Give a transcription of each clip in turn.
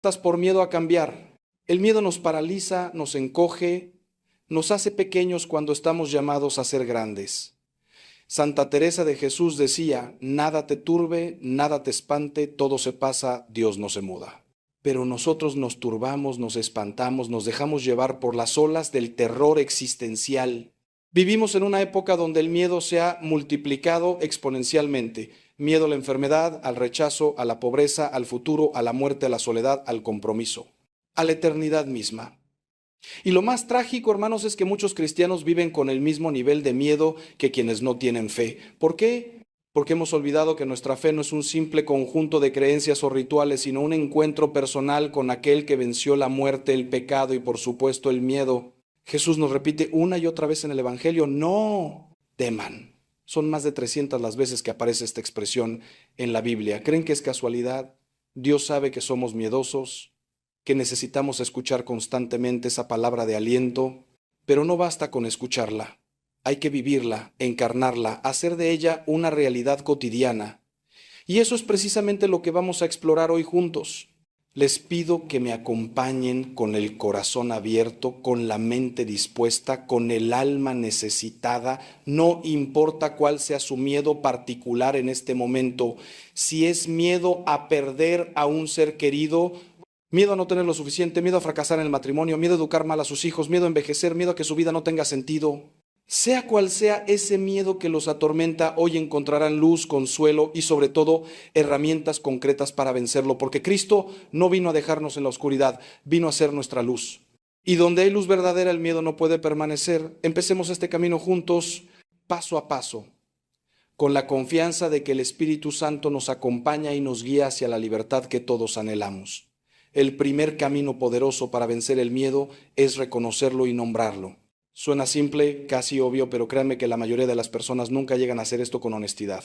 por miedo a cambiar. El miedo nos paraliza, nos encoge, nos hace pequeños cuando estamos llamados a ser grandes. Santa Teresa de Jesús decía, nada te turbe, nada te espante, todo se pasa, Dios no se muda. Pero nosotros nos turbamos, nos espantamos, nos dejamos llevar por las olas del terror existencial. Vivimos en una época donde el miedo se ha multiplicado exponencialmente. Miedo a la enfermedad, al rechazo, a la pobreza, al futuro, a la muerte, a la soledad, al compromiso, a la eternidad misma. Y lo más trágico, hermanos, es que muchos cristianos viven con el mismo nivel de miedo que quienes no tienen fe. ¿Por qué? Porque hemos olvidado que nuestra fe no es un simple conjunto de creencias o rituales, sino un encuentro personal con aquel que venció la muerte, el pecado y por supuesto el miedo. Jesús nos repite una y otra vez en el Evangelio, no teman. Son más de 300 las veces que aparece esta expresión en la Biblia. ¿Creen que es casualidad? Dios sabe que somos miedosos, que necesitamos escuchar constantemente esa palabra de aliento, pero no basta con escucharla. Hay que vivirla, encarnarla, hacer de ella una realidad cotidiana. Y eso es precisamente lo que vamos a explorar hoy juntos. Les pido que me acompañen con el corazón abierto, con la mente dispuesta, con el alma necesitada. No importa cuál sea su miedo particular en este momento. Si es miedo a perder a un ser querido, miedo a no tener lo suficiente, miedo a fracasar en el matrimonio, miedo a educar mal a sus hijos, miedo a envejecer, miedo a que su vida no tenga sentido. Sea cual sea ese miedo que los atormenta, hoy encontrarán luz, consuelo y sobre todo herramientas concretas para vencerlo, porque Cristo no vino a dejarnos en la oscuridad, vino a ser nuestra luz. Y donde hay luz verdadera, el miedo no puede permanecer. Empecemos este camino juntos, paso a paso, con la confianza de que el Espíritu Santo nos acompaña y nos guía hacia la libertad que todos anhelamos. El primer camino poderoso para vencer el miedo es reconocerlo y nombrarlo. Suena simple, casi obvio, pero créanme que la mayoría de las personas nunca llegan a hacer esto con honestidad.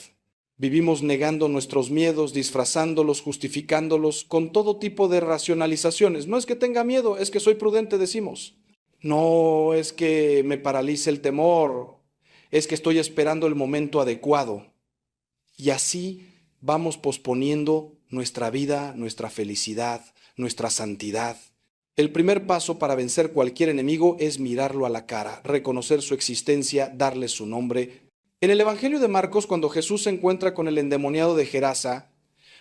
Vivimos negando nuestros miedos, disfrazándolos, justificándolos con todo tipo de racionalizaciones. No es que tenga miedo, es que soy prudente, decimos. No es que me paralice el temor, es que estoy esperando el momento adecuado. Y así vamos posponiendo nuestra vida, nuestra felicidad, nuestra santidad. El primer paso para vencer cualquier enemigo es mirarlo a la cara, reconocer su existencia, darle su nombre. En el Evangelio de Marcos, cuando Jesús se encuentra con el endemoniado de Gerasa,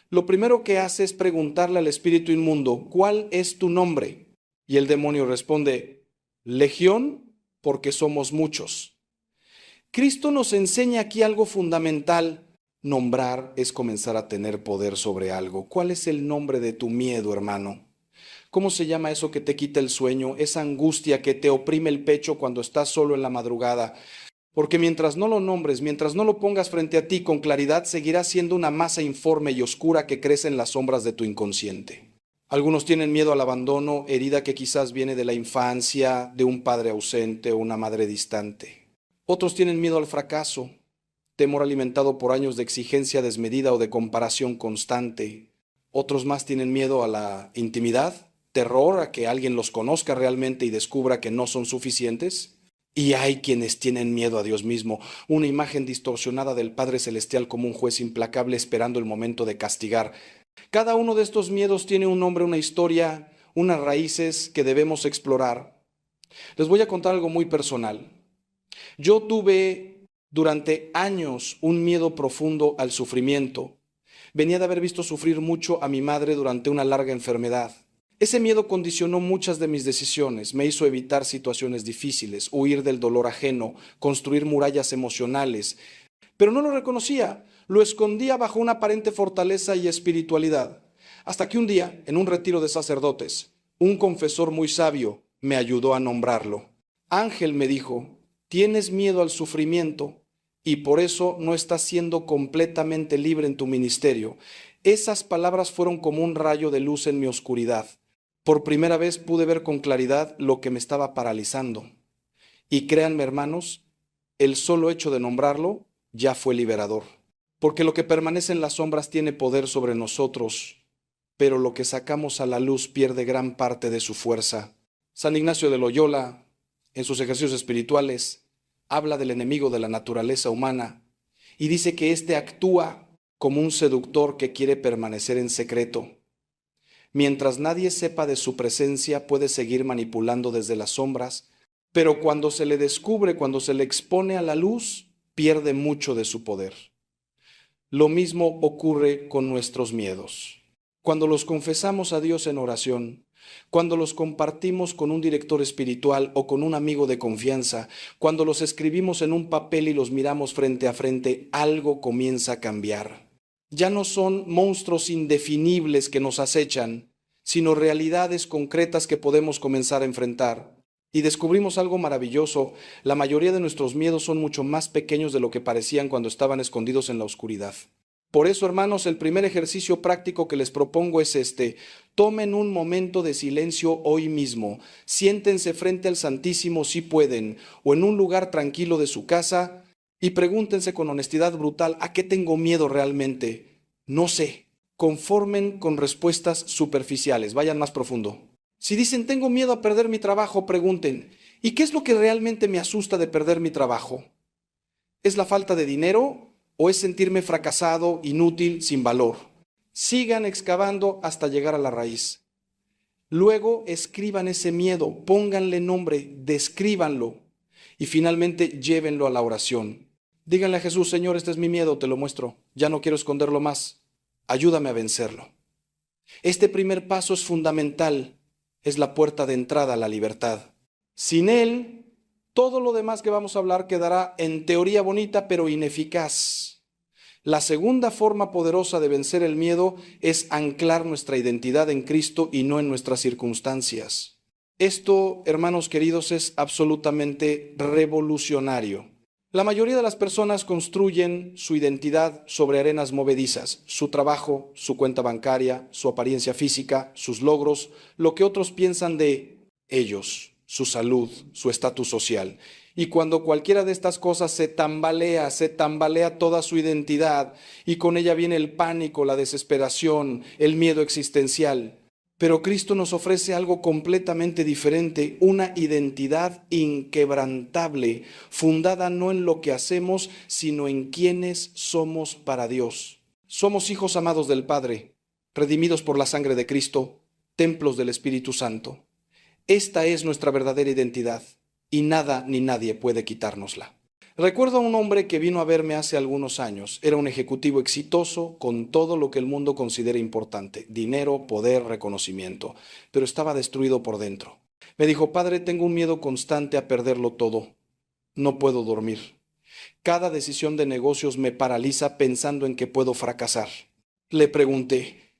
lo primero que hace es preguntarle al espíritu inmundo, ¿cuál es tu nombre? Y el demonio responde, Legión, porque somos muchos. Cristo nos enseña aquí algo fundamental. Nombrar es comenzar a tener poder sobre algo. ¿Cuál es el nombre de tu miedo, hermano? ¿Cómo se llama eso que te quita el sueño, esa angustia que te oprime el pecho cuando estás solo en la madrugada? Porque mientras no lo nombres, mientras no lo pongas frente a ti con claridad, seguirá siendo una masa informe y oscura que crece en las sombras de tu inconsciente. Algunos tienen miedo al abandono, herida que quizás viene de la infancia, de un padre ausente o una madre distante. Otros tienen miedo al fracaso, temor alimentado por años de exigencia desmedida o de comparación constante. Otros más tienen miedo a la intimidad, terror a que alguien los conozca realmente y descubra que no son suficientes. Y hay quienes tienen miedo a Dios mismo, una imagen distorsionada del Padre Celestial como un juez implacable esperando el momento de castigar. Cada uno de estos miedos tiene un nombre, una historia, unas raíces que debemos explorar. Les voy a contar algo muy personal. Yo tuve durante años un miedo profundo al sufrimiento. Venía de haber visto sufrir mucho a mi madre durante una larga enfermedad. Ese miedo condicionó muchas de mis decisiones, me hizo evitar situaciones difíciles, huir del dolor ajeno, construir murallas emocionales, pero no lo reconocía, lo escondía bajo una aparente fortaleza y espiritualidad. Hasta que un día, en un retiro de sacerdotes, un confesor muy sabio me ayudó a nombrarlo. Ángel, me dijo, tienes miedo al sufrimiento y por eso no estás siendo completamente libre en tu ministerio. Esas palabras fueron como un rayo de luz en mi oscuridad. Por primera vez pude ver con claridad lo que me estaba paralizando. Y créanme, hermanos, el solo hecho de nombrarlo ya fue liberador. Porque lo que permanece en las sombras tiene poder sobre nosotros, pero lo que sacamos a la luz pierde gran parte de su fuerza. San Ignacio de Loyola, en sus ejercicios espirituales, habla del enemigo de la naturaleza humana y dice que éste actúa como un seductor que quiere permanecer en secreto. Mientras nadie sepa de su presencia, puede seguir manipulando desde las sombras, pero cuando se le descubre, cuando se le expone a la luz, pierde mucho de su poder. Lo mismo ocurre con nuestros miedos. Cuando los confesamos a Dios en oración, cuando los compartimos con un director espiritual o con un amigo de confianza, cuando los escribimos en un papel y los miramos frente a frente, algo comienza a cambiar. Ya no son monstruos indefinibles que nos acechan, sino realidades concretas que podemos comenzar a enfrentar. Y descubrimos algo maravilloso: la mayoría de nuestros miedos son mucho más pequeños de lo que parecían cuando estaban escondidos en la oscuridad. Por eso, hermanos, el primer ejercicio práctico que les propongo es este: tomen un momento de silencio hoy mismo, siéntense frente al Santísimo si pueden, o en un lugar tranquilo de su casa, y pregúntense con honestidad brutal: ¿a qué tengo miedo realmente? No sé. Conformen con respuestas superficiales, vayan más profundo. Si dicen tengo miedo a perder mi trabajo, pregunten: ¿y qué es lo que realmente me asusta de perder mi trabajo? ¿Es la falta de dinero o es sentirme fracasado, inútil, sin valor? Sigan excavando hasta llegar a la raíz. Luego escriban ese miedo, pónganle nombre, descríbanlo y finalmente llévenlo a la oración. Díganle a Jesús: Señor, este es mi miedo, te lo muestro, ya no quiero esconderlo más, ayúdame a vencerlo. Este primer paso es fundamental, es la puerta de entrada a la libertad. Sin él, todo lo demás que vamos a hablar quedará en teoría bonita, pero ineficaz. La segunda forma poderosa de vencer el miedo es anclar nuestra identidad en Cristo y no en nuestras circunstancias. Esto, hermanos queridos, es absolutamente revolucionario. La mayoría de las personas construyen su identidad sobre arenas movedizas: su trabajo, su cuenta bancaria, su apariencia física, sus logros, lo que otros piensan de ellos, su salud, su estatus social. Y cuando cualquiera de estas cosas se tambalea toda su identidad, y con ella viene el pánico, la desesperación, el miedo existencial. Pero Cristo nos ofrece algo completamente diferente: una identidad inquebrantable, fundada no en lo que hacemos, sino en quienes somos para Dios. Somos hijos amados del Padre, redimidos por la sangre de Cristo, templos del Espíritu Santo. Esta es nuestra verdadera identidad, y nada ni nadie puede quitárnosla. Recuerdo a un hombre que vino a verme hace algunos años. Era un ejecutivo exitoso, con todo lo que el mundo considera importante: dinero, poder, reconocimiento, pero estaba destruido por dentro. Me dijo: Padre, tengo un miedo constante a perderlo todo. No puedo dormir. Cada decisión de negocios me paraliza pensando en que puedo fracasar. Le pregunté: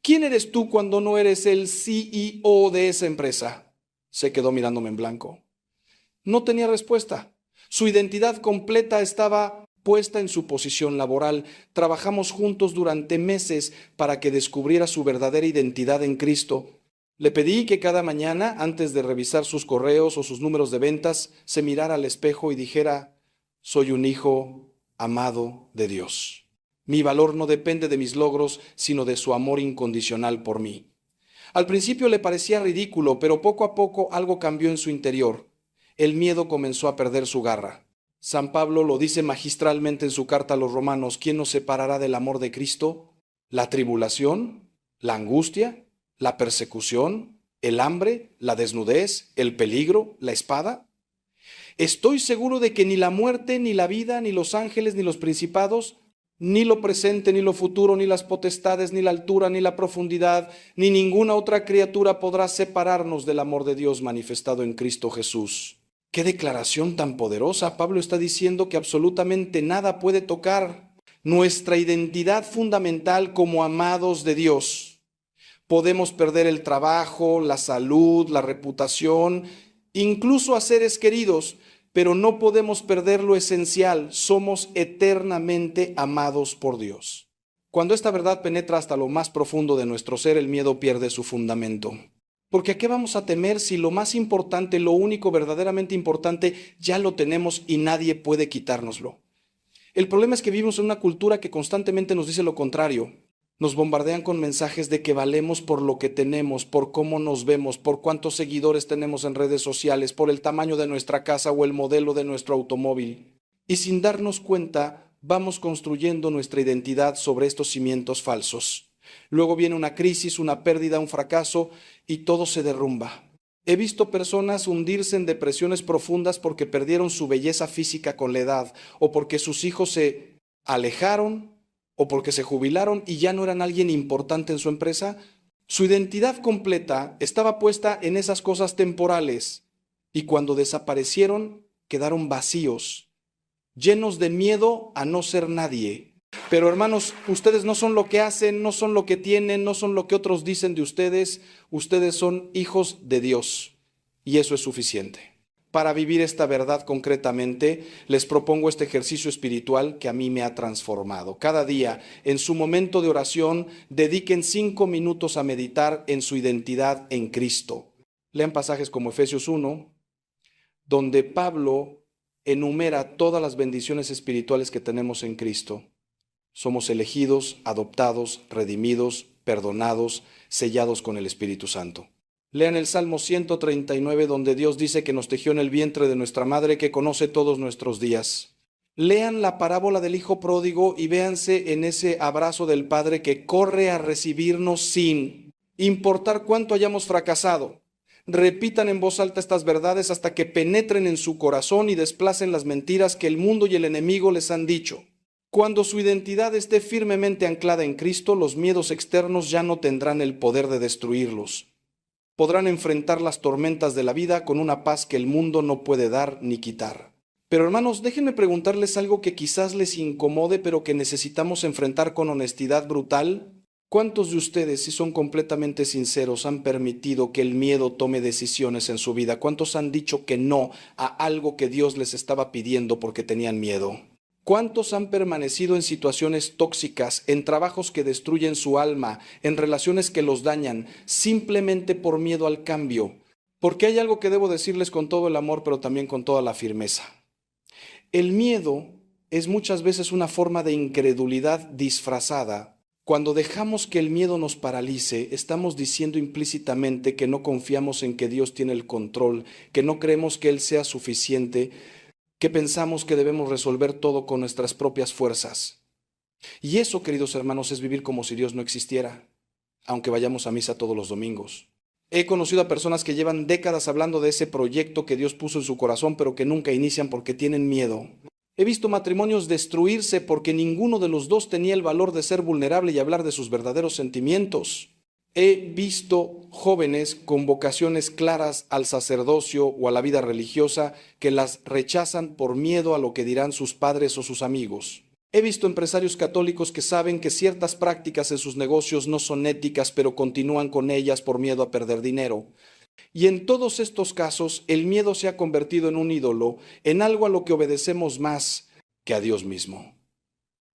¿quién eres tú cuando no eres el CEO de esa empresa? Se quedó mirándome en blanco. No tenía respuesta. Su identidad completa estaba puesta en su posición laboral. Trabajamos juntos durante meses para que descubriera su verdadera identidad en Cristo. Le pedí que cada mañana, antes de revisar sus correos o sus números de ventas, se mirara al espejo y dijera: soy un hijo amado de Dios. Mi valor no depende de mis logros, sino de su amor incondicional por mí. Al principio le parecía ridículo, pero poco a poco algo cambió en su interior. El miedo comenzó a perder su garra. San Pablo lo dice magistralmente en su carta a los Romanos: ¿quién nos separará del amor de Cristo? ¿La tribulación? ¿La angustia? ¿La persecución? ¿El hambre? ¿La desnudez? ¿El peligro? ¿La espada? Estoy seguro de que ni la muerte, ni la vida, ni los ángeles, ni los principados, ni lo presente, ni lo futuro, ni las potestades, ni la altura, ni la profundidad, ni ninguna otra criatura podrá separarnos del amor de Dios manifestado en Cristo Jesús. ¡Qué declaración tan poderosa! Pablo está diciendo que absolutamente nada puede tocar nuestra identidad fundamental como amados de Dios. Podemos perder el trabajo, la salud, la reputación, incluso a seres queridos, pero no podemos perder lo esencial: somos eternamente amados por Dios. Cuando esta verdad penetra hasta lo más profundo de nuestro ser, el miedo pierde su fundamento. Porque ¿a qué vamos a temer si lo más importante, lo único verdaderamente importante, ya lo tenemos y nadie puede quitárnoslo? El problema es que vivimos en una cultura que constantemente nos dice lo contrario. Nos bombardean con mensajes de que valemos por lo que tenemos, por cómo nos vemos, por cuántos seguidores tenemos en redes sociales, por el tamaño de nuestra casa o el modelo de nuestro automóvil. Y sin darnos cuenta, vamos construyendo nuestra identidad sobre estos cimientos falsos. Luego viene una crisis, una pérdida, un fracaso y todo se derrumba. He visto personas hundirse en depresiones profundas porque perdieron su belleza física con la edad, o porque sus hijos se alejaron, o porque se jubilaron y ya no eran alguien importante en su empresa. Su identidad completa estaba puesta en esas cosas temporales y cuando desaparecieron quedaron vacíos, llenos de miedo a no ser nadie. Pero hermanos, ustedes no son lo que hacen, no son lo que tienen, no son lo que otros dicen de ustedes. Ustedes son hijos de Dios y eso es suficiente. Para vivir esta verdad concretamente, les propongo este ejercicio espiritual que a mí me ha transformado. Cada día, en su momento de oración, dediquen 5 minutos a meditar en su identidad en Cristo. Lean pasajes como Efesios 1, donde Pablo enumera todas las bendiciones espirituales que tenemos en Cristo. Somos elegidos, adoptados, redimidos, perdonados, sellados con el Espíritu Santo. Lean el Salmo 139, donde Dios dice que nos tejió en el vientre de nuestra madre, que conoce todos nuestros días. Lean la parábola del Hijo Pródigo y véanse en ese abrazo del Padre que corre a recibirnos sin importar cuánto hayamos fracasado. Repitan en voz alta estas verdades hasta que penetren en su corazón y desplacen las mentiras que el mundo y el enemigo les han dicho. Cuando su identidad esté firmemente anclada en Cristo, los miedos externos ya no tendrán el poder de destruirlos. Podrán enfrentar las tormentas de la vida con una paz que el mundo no puede dar ni quitar. Pero hermanos, déjenme preguntarles algo que quizás les incomode, pero que necesitamos enfrentar con honestidad brutal. ¿Cuántos de ustedes, si son completamente sinceros, han permitido que el miedo tome decisiones en su vida? ¿Cuántos han dicho que no a algo que Dios les estaba pidiendo porque tenían miedo? ¿Cuántos han permanecido en situaciones tóxicas, en trabajos que destruyen su alma, en relaciones que los dañan, simplemente por miedo al cambio? Porque hay algo que debo decirles con todo el amor, pero también con toda la firmeza. El miedo es muchas veces una forma de incredulidad disfrazada. Cuando dejamos que el miedo nos paralice, estamos diciendo implícitamente que no confiamos en que Dios tiene el control, que no creemos que Él sea suficiente, que pensamos que debemos resolver todo con nuestras propias fuerzas. Y eso, queridos hermanos, es vivir como si Dios no existiera, aunque vayamos a misa todos los domingos. He conocido a personas que llevan décadas hablando de ese proyecto que Dios puso en su corazón, pero que nunca inician porque tienen miedo. He visto matrimonios destruirse porque ninguno de los dos tenía el valor de ser vulnerable y hablar de sus verdaderos sentimientos. He visto jóvenes con vocaciones claras al sacerdocio o a la vida religiosa que las rechazan por miedo a lo que dirán sus padres o sus amigos. He visto empresarios católicos que saben que ciertas prácticas en sus negocios no son éticas, pero continúan con ellas por miedo a perder dinero. Y en todos estos casos, el miedo se ha convertido en un ídolo, en algo a lo que obedecemos más que a Dios mismo.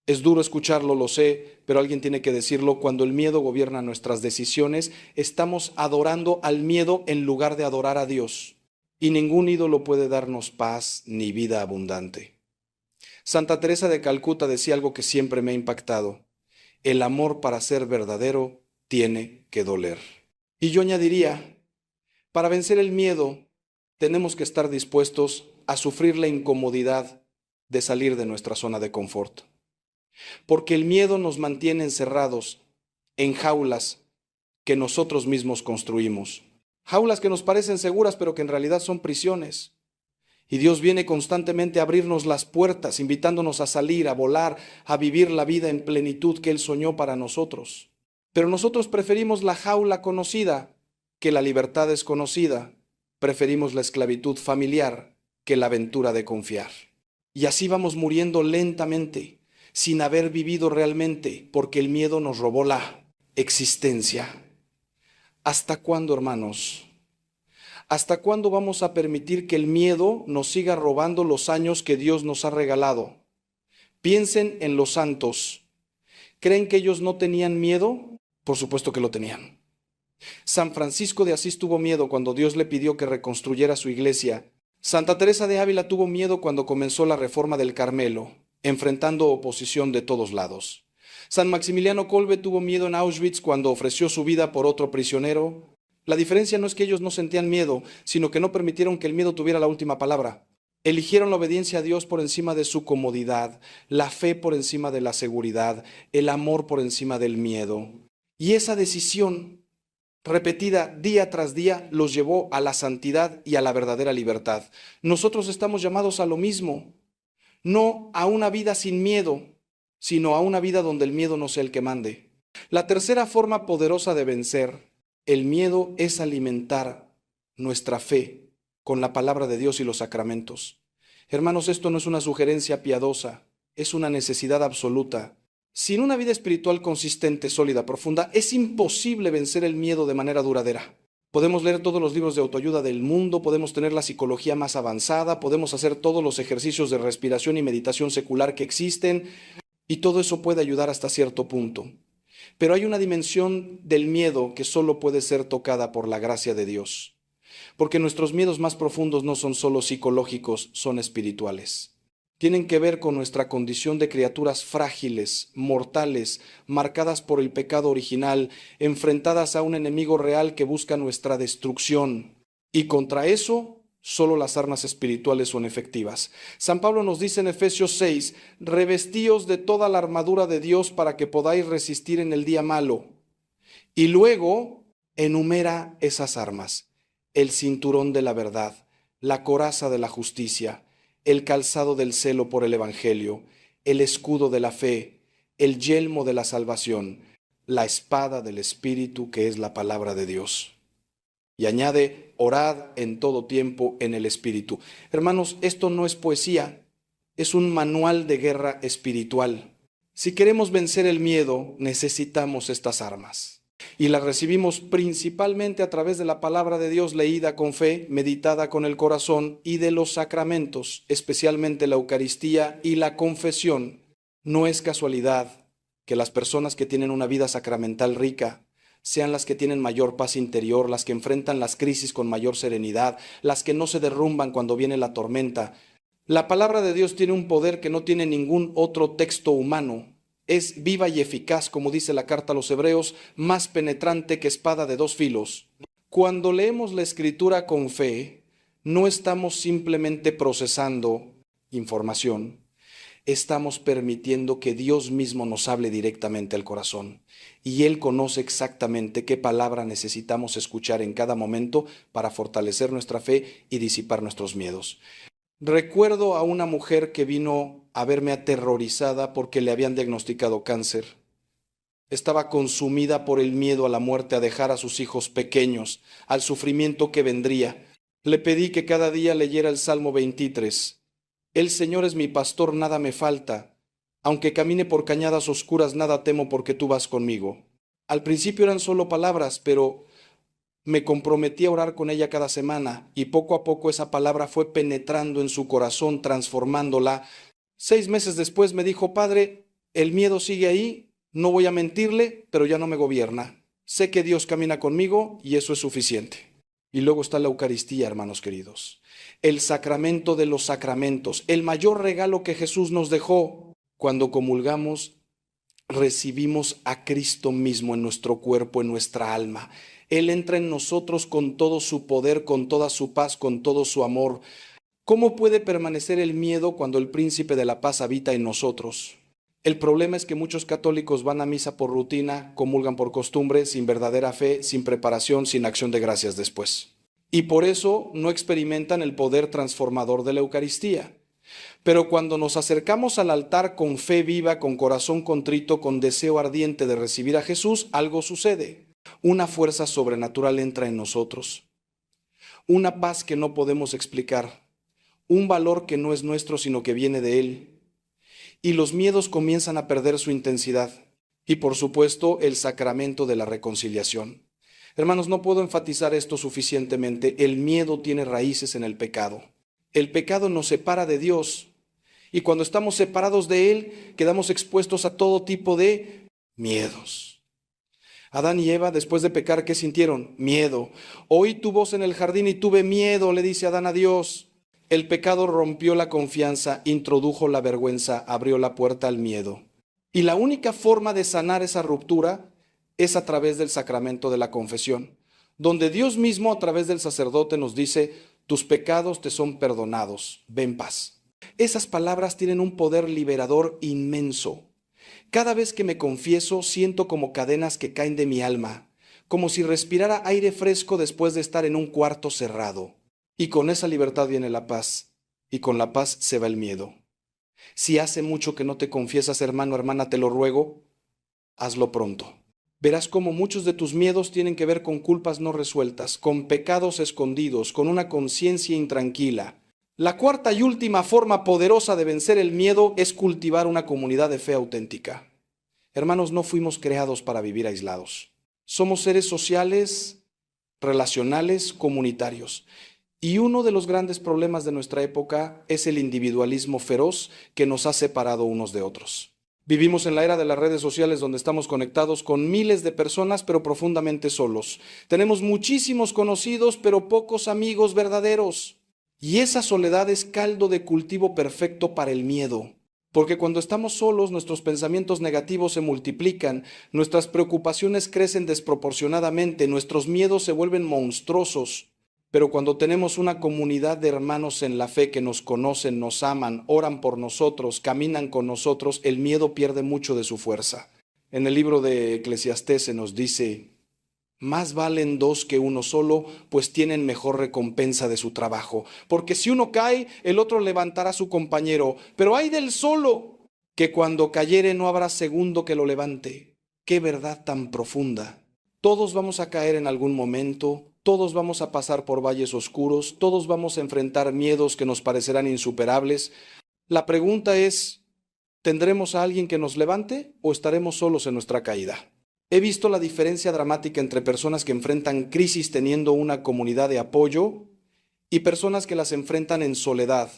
Es duro escucharlo, lo sé, pero alguien tiene que decirlo. Cuando el miedo gobierna nuestras decisiones, estamos adorando al miedo en lugar de adorar a Dios. Y ningún ídolo puede darnos paz ni vida abundante. Santa Teresa de Calcuta decía algo que siempre me ha impactado. El amor, para ser verdadero, tiene que doler. Y yo añadiría, para vencer el miedo, tenemos que estar dispuestos a sufrir la incomodidad de salir de nuestra zona de confort. Porque el miedo nos mantiene encerrados en jaulas que nosotros mismos construimos. Jaulas que nos parecen seguras, pero que en realidad son prisiones. Y Dios viene constantemente a abrirnos las puertas, invitándonos a salir, a volar, a vivir la vida en plenitud que Él soñó para nosotros. Pero nosotros preferimos la jaula conocida que la libertad desconocida. Preferimos la esclavitud familiar que la aventura de confiar. Y así vamos muriendo lentamente, sin haber vivido realmente, porque el miedo nos robó la existencia. ¿Hasta cuándo, hermanos? ¿Hasta cuándo vamos a permitir que el miedo nos siga robando los años que Dios nos ha regalado? Piensen en los santos. ¿Creen que ellos no tenían miedo? Por supuesto que lo tenían. San Francisco de Asís tuvo miedo cuando Dios le pidió que reconstruyera su iglesia. Santa Teresa de Ávila tuvo miedo cuando comenzó la reforma del Carmelo, enfrentando oposición de todos lados. San Maximiliano Kolbe tuvo miedo en Auschwitz cuando ofreció su vida por otro prisionero. La diferencia no es que ellos no sentían miedo, sino que no permitieron que el miedo tuviera la última palabra. Eligieron la obediencia a Dios por encima de su comodidad, la fe por encima de la seguridad, el amor por encima del miedo. Y esa decisión repetida día tras día los llevó a la santidad y a la verdadera libertad. Nosotros estamos llamados a lo mismo, no a una vida sin miedo, sino a una vida donde el miedo no sea el que mande. La tercera forma poderosa de vencer el miedo es alimentar nuestra fe con la palabra de Dios y los sacramentos. Hermanos, esto no es una sugerencia piadosa, es una necesidad absoluta. Sin una vida espiritual consistente, sólida, profunda, es imposible vencer el miedo de manera duradera. Podemos leer todos los libros de autoayuda del mundo, podemos tener la psicología más avanzada, podemos hacer todos los ejercicios de respiración y meditación secular que existen, y todo eso puede ayudar hasta cierto punto. Pero hay una dimensión del miedo que solo puede ser tocada por la gracia de Dios. Porque nuestros miedos más profundos no son solo psicológicos, son espirituales. Tienen que ver con nuestra condición de criaturas frágiles, mortales, marcadas por el pecado original, enfrentadas a un enemigo real que busca nuestra destrucción. Y contra eso, solo las armas espirituales son efectivas. San Pablo nos dice en Efesios 6, revestíos de toda la armadura de Dios para que podáis resistir en el día malo. Y luego enumera esas armas: el cinturón de la verdad, la coraza de la justicia, el calzado del celo por el Evangelio, el escudo de la fe, el yelmo de la salvación, la espada del Espíritu, que es la palabra de Dios. Y añade, orad en todo tiempo en el Espíritu. Hermanos, esto no es poesía, es un manual de guerra espiritual. Si queremos vencer el miedo, necesitamos estas armas. Y las recibimos principalmente a través de la palabra de Dios leída con fe, meditada con el corazón, y de los sacramentos, especialmente la Eucaristía y la confesión. No es casualidad que las personas que tienen una vida sacramental rica sean las que tienen mayor paz interior, las que enfrentan las crisis con mayor serenidad, las que no se derrumban cuando viene la tormenta. La palabra de Dios tiene un poder que no tiene ningún otro texto humano. Es viva y eficaz, como dice la carta a los Hebreos, más penetrante que espada de dos filos. Cuando leemos la Escritura con fe, no estamos simplemente procesando información, estamos permitiendo que Dios mismo nos hable directamente al corazón. Y Él conoce exactamente qué palabra necesitamos escuchar en cada momento para fortalecer nuestra fe y disipar nuestros miedos. Recuerdo a una mujer que vino a verme aterrorizada porque le habían diagnosticado cáncer. Estaba consumida por el miedo a la muerte, a dejar a sus hijos pequeños, al sufrimiento que vendría. Le pedí que cada día leyera el Salmo 23. El Señor es mi pastor, nada me falta. Aunque camine por cañadas oscuras, nada temo porque tú vas conmigo. Al principio eran solo palabras, pero me comprometí a orar con ella cada semana y poco a poco esa palabra fue penetrando en su corazón, transformándola. 6 meses después me dijo, Padre, el miedo sigue ahí, no voy a mentirle, pero ya no me gobierna. Sé que Dios camina conmigo y eso es suficiente. Y luego está la Eucaristía, hermanos queridos. El sacramento de los sacramentos, el mayor regalo que Jesús nos dejó. Cuando comulgamos, recibimos a Cristo mismo en nuestro cuerpo, en nuestra alma. Él entra en nosotros con todo su poder, con toda su paz, con todo su amor. ¿Cómo puede permanecer el miedo cuando el príncipe de la paz habita en nosotros? El problema es que muchos católicos van a misa por rutina, comulgan por costumbre, sin verdadera fe, sin preparación, sin acción de gracias después. Y por eso no experimentan el poder transformador de la Eucaristía. Pero cuando nos acercamos al altar con fe viva, con corazón contrito, con deseo ardiente de recibir a Jesús, algo sucede. Una fuerza sobrenatural entra en nosotros. Una paz que no podemos explicar. Un valor que no es nuestro, sino que viene de Él. Y los miedos comienzan a perder su intensidad. Y por supuesto, el sacramento de la reconciliación. Hermanos, no puedo enfatizar esto suficientemente. El miedo tiene raíces en el pecado. El pecado nos separa de Dios. Y cuando estamos separados de Él, quedamos expuestos a todo tipo de miedos. Adán y Eva, después de pecar, ¿qué sintieron? Miedo. Oí tu voz en el jardín y tuve miedo, le dice Adán a Dios. El pecado rompió la confianza, introdujo la vergüenza, abrió la puerta al miedo. Y la única forma de sanar esa ruptura es a través del sacramento de la confesión, donde Dios mismo a través del sacerdote nos dice, tus pecados te son perdonados, ve en paz. Esas palabras tienen un poder liberador inmenso. Cada vez que me confieso, siento como cadenas que caen de mi alma, como si respirara aire fresco después de estar en un cuarto cerrado. Y con esa libertad viene la paz, y con la paz se va el miedo. Si hace mucho que no te confiesas, hermano, hermana, te lo ruego, hazlo pronto. Verás cómo muchos de tus miedos tienen que ver con culpas no resueltas, con pecados escondidos, con una conciencia intranquila. La cuarta y última forma poderosa de vencer el miedo es cultivar una comunidad de fe auténtica. Hermanos, no fuimos creados para vivir aislados. Somos seres sociales, relacionales, comunitarios. Y uno de los grandes problemas de nuestra época es el individualismo feroz que nos ha separado unos de otros. Vivimos en la era de las redes sociales donde estamos conectados con miles de personas pero profundamente solos. Tenemos muchísimos conocidos pero pocos amigos verdaderos. Y esa soledad es caldo de cultivo perfecto para el miedo. Porque cuando estamos solos, nuestros pensamientos negativos se multiplican, nuestras preocupaciones crecen desproporcionadamente, nuestros miedos se vuelven monstruosos. Pero cuando tenemos una comunidad de hermanos en la fe que nos conocen, nos aman, oran por nosotros, caminan con nosotros, el miedo pierde mucho de su fuerza. En el libro de Eclesiastés se nos dice: más valen dos que uno solo, pues tienen mejor recompensa de su trabajo. Porque si uno cae, el otro levantará a su compañero. Pero ay del solo, que cuando cayere no habrá segundo que lo levante. Qué verdad tan profunda. Todos vamos a caer en algún momento. Todos vamos a pasar por valles oscuros, todos vamos a enfrentar miedos que nos parecerán insuperables. La pregunta es, ¿tendremos a alguien que nos levante o estaremos solos en nuestra caída? He visto la diferencia dramática entre personas que enfrentan crisis teniendo una comunidad de apoyo y personas que las enfrentan en soledad.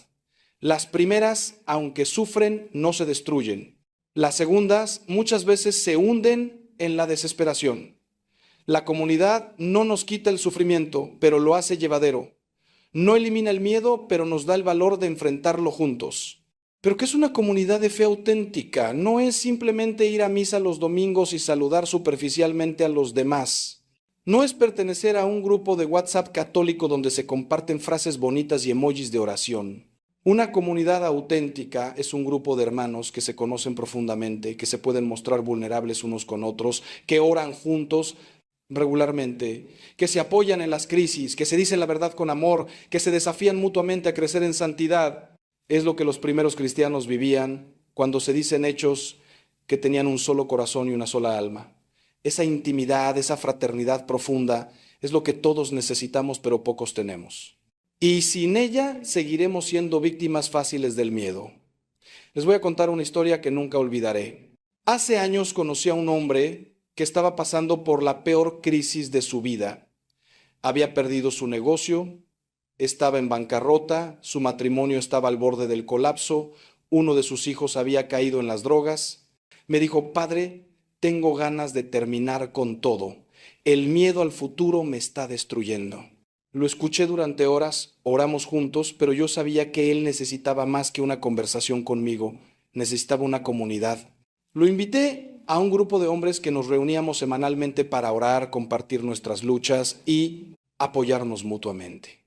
Las primeras, aunque sufren, no se destruyen. Las segundas muchas veces se hunden en la desesperación. La comunidad no nos quita el sufrimiento, pero lo hace llevadero. No elimina el miedo, pero nos da el valor de enfrentarlo juntos. Pero ¿qué es una comunidad de fe auténtica? No es simplemente ir a misa los domingos y saludar superficialmente a los demás. No es pertenecer a un grupo de WhatsApp católico donde se comparten frases bonitas y emojis de oración. Una comunidad auténtica es un grupo de hermanos que se conocen profundamente, que se pueden mostrar vulnerables unos con otros, que oran juntos regularmente, que se apoyan en las crisis, que se dicen la verdad con amor, que se desafían mutuamente a crecer en santidad. Es lo que los primeros cristianos vivían cuando se dicen hechos que tenían un solo corazón y una sola alma. Esa intimidad, esa fraternidad profunda es lo que todos necesitamos pero pocos tenemos. Y sin ella seguiremos siendo víctimas fáciles del miedo. Les voy a contar una historia que nunca olvidaré. Hace años conocí a un hombre que estaba pasando por la peor crisis de su vida. Había perdido su negocio, estaba en bancarrota, su matrimonio estaba al borde del colapso, uno de sus hijos había caído en las drogas. Me dijo: padre, tengo ganas de terminar con todo. El miedo al futuro me está destruyendo. Lo escuché durante horas, oramos juntos, pero yo sabía que él necesitaba más que una conversación conmigo, necesitaba una comunidad. Lo invité a un grupo de hombres que nos reuníamos semanalmente para orar, compartir nuestras luchas y apoyarnos mutuamente.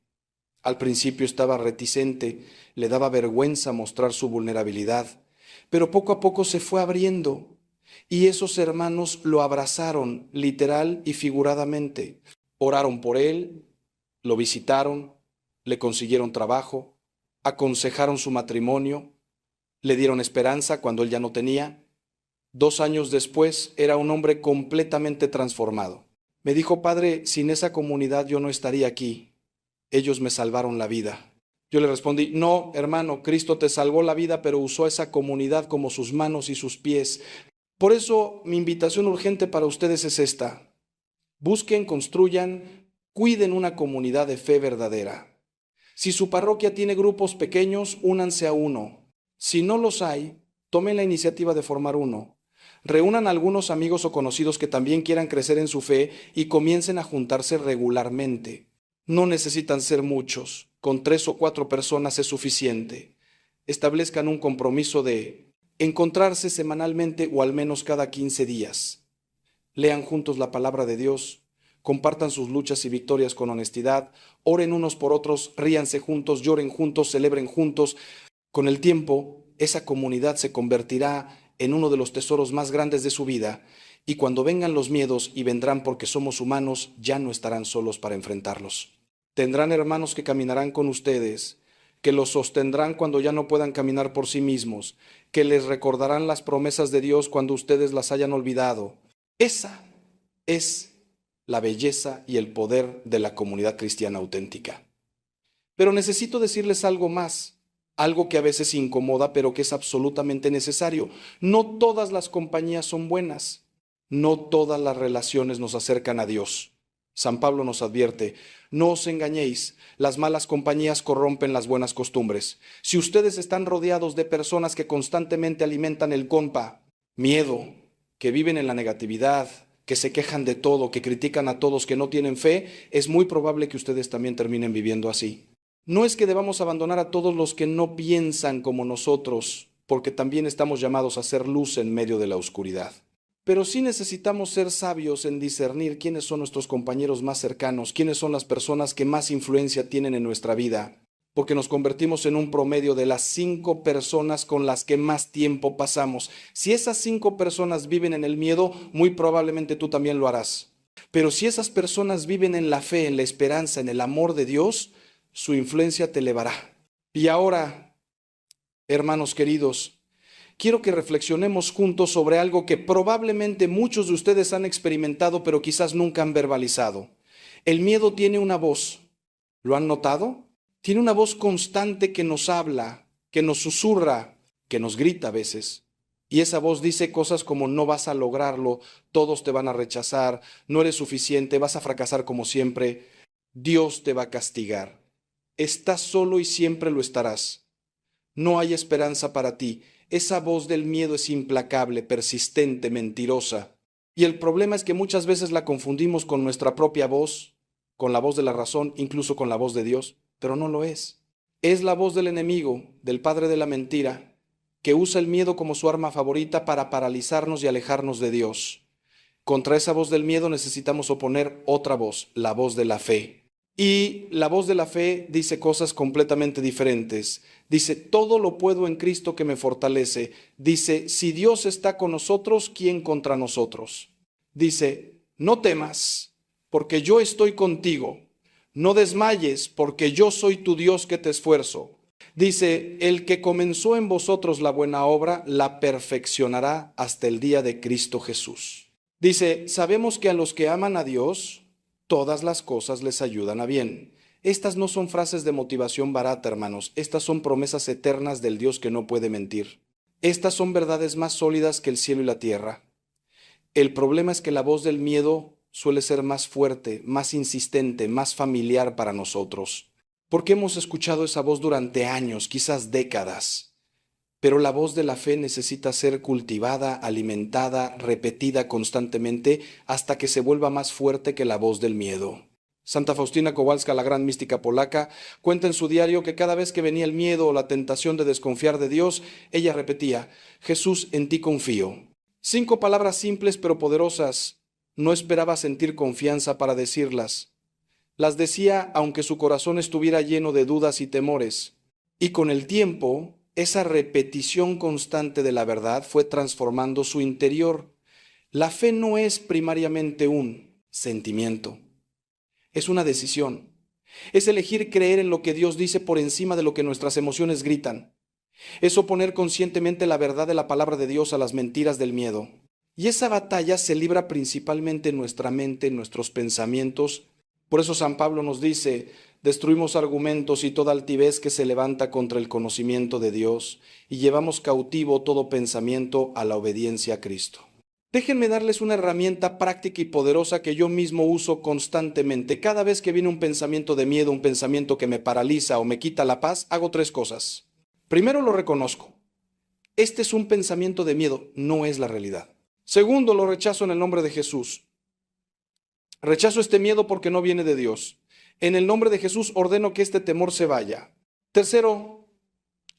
Al principio estaba reticente, le daba vergüenza mostrar su vulnerabilidad, pero poco a poco se fue abriendo y esos hermanos lo abrazaron literal y figuradamente. Oraron por él, lo visitaron, le consiguieron trabajo, aconsejaron su matrimonio, le dieron esperanza cuando él ya no tenía. 2 años después era un hombre completamente transformado. Me dijo: padre, sin esa comunidad yo no estaría aquí. Ellos me salvaron la vida. Yo le respondí: no, hermano, Cristo te salvó la vida, pero usó esa comunidad como sus manos y sus pies. Por eso mi invitación urgente para ustedes es esta: busquen, construyan, cuiden una comunidad de fe verdadera. Si su parroquia tiene grupos pequeños, únanse a uno. Si no los hay, tomen la iniciativa de formar uno. Reúnan a algunos amigos o conocidos que también quieran crecer en su fe y comiencen a juntarse regularmente. No necesitan ser muchos, con 3 o 4 personas es suficiente. Establezcan un compromiso de encontrarse semanalmente o al menos cada 15 días. Lean juntos la palabra de Dios, compartan sus luchas y victorias con honestidad, oren unos por otros, ríanse juntos, lloren juntos, celebren juntos. Con el tiempo, esa comunidad se convertirá en uno de los tesoros más grandes de su vida, y cuando vengan los miedos, y vendrán porque somos humanos, ya no estarán solos para enfrentarlos. Tendrán hermanos que caminarán con ustedes, que los sostendrán cuando ya no puedan caminar por sí mismos, que les recordarán las promesas de Dios cuando ustedes las hayan olvidado. Esa es la belleza y el poder de la comunidad cristiana auténtica. Pero necesito decirles algo más, algo que a veces incomoda, pero que es absolutamente necesario. No todas las compañías son buenas, no todas las relaciones nos acercan a Dios. San Pablo nos advierte, no os engañéis, las malas compañías corrompen las buenas costumbres. Si ustedes están rodeados de personas que constantemente alimentan el compa, miedo, que viven en la negatividad, que se quejan de todo, que critican a todos, que no tienen fe, es muy probable que ustedes también terminen viviendo así. No es que debamos abandonar a todos los que no piensan como nosotros, porque también estamos llamados a ser luz en medio de la oscuridad. Pero sí necesitamos ser sabios en discernir quiénes son nuestros compañeros más cercanos, quiénes son las personas que más influencia tienen en nuestra vida, porque nos convertimos en un promedio de las 5 personas con las que más tiempo pasamos. Si esas 5 personas viven en el miedo, muy probablemente tú también lo harás. Pero si esas personas viven en la fe, en la esperanza, en el amor de Dios, su influencia te elevará. Y ahora, hermanos queridos, quiero que reflexionemos juntos sobre algo que probablemente muchos de ustedes han experimentado, pero quizás nunca han verbalizado. El miedo tiene una voz. ¿Lo han notado? Tiene una voz constante que nos habla, que nos susurra, que nos grita a veces. Y esa voz dice cosas como no vas a lograrlo, todos te van a rechazar, no eres suficiente, vas a fracasar como siempre, Dios te va a castigar. Estás solo y siempre lo estarás. No hay esperanza para ti. Esa voz del miedo es implacable, persistente, mentirosa. Y el problema es que muchas veces la confundimos con nuestra propia voz, con la voz de la razón, incluso con la voz de Dios, pero no lo es. Es la voz del enemigo, del padre de la mentira, que usa el miedo como su arma favorita para paralizarnos y alejarnos de Dios. Contra esa voz del miedo necesitamos oponer otra voz, la voz de la fe. Y la voz de la fe dice cosas completamente diferentes. Dice, todo lo puedo en Cristo que me fortalece. Dice, si Dios está con nosotros, ¿quién contra nosotros? Dice, no temas, porque yo estoy contigo. No desmayes, porque yo soy tu Dios que te esfuerzo. Dice, el que comenzó en vosotros la buena obra, la perfeccionará hasta el día de Cristo Jesús. Dice, sabemos que a los que aman a Dios, todas las cosas les ayudan a bien. Estas no son frases de motivación barata, hermanos. Estas son promesas eternas del Dios que no puede mentir. Estas son verdades más sólidas que el cielo y la tierra. El problema es que la voz del miedo suele ser más fuerte, más insistente, más familiar para nosotros. Porque hemos escuchado esa voz durante años, quizás décadas. Pero la voz de la fe necesita ser cultivada, alimentada, repetida constantemente hasta que se vuelva más fuerte que la voz del miedo. Santa Faustina Kowalska, la gran mística polaca, cuenta en su diario que cada vez que venía el miedo o la tentación de desconfiar de Dios, ella repetía, Jesús, en ti confío. 5 palabras simples pero poderosas. No esperaba sentir confianza para decirlas. Las decía aunque su corazón estuviera lleno de dudas y temores. Y con el tiempo, esa repetición constante de la verdad fue transformando su interior. La fe no es primariamente un sentimiento, es una decisión. Es elegir creer en lo que Dios dice por encima de lo que nuestras emociones gritan. Es oponer conscientemente la verdad de la palabra de Dios a las mentiras del miedo. Y esa batalla se libra principalmente en nuestra mente, en nuestros pensamientos. Por eso San Pablo nos dice, destruimos argumentos y toda altivez que se levanta contra el conocimiento de Dios y llevamos cautivo todo pensamiento a la obediencia a Cristo. Déjenme darles una herramienta práctica y poderosa que yo mismo uso constantemente. Cada vez que viene un pensamiento de miedo, un pensamiento que me paraliza o me quita la paz, hago 3 cosas. Primero, lo reconozco. Este es un pensamiento de miedo, no es la realidad. Segundo, lo rechazo en el nombre de Jesús. Rechazo este miedo porque no viene de Dios. En el nombre de Jesús ordeno que este temor se vaya. Tercero,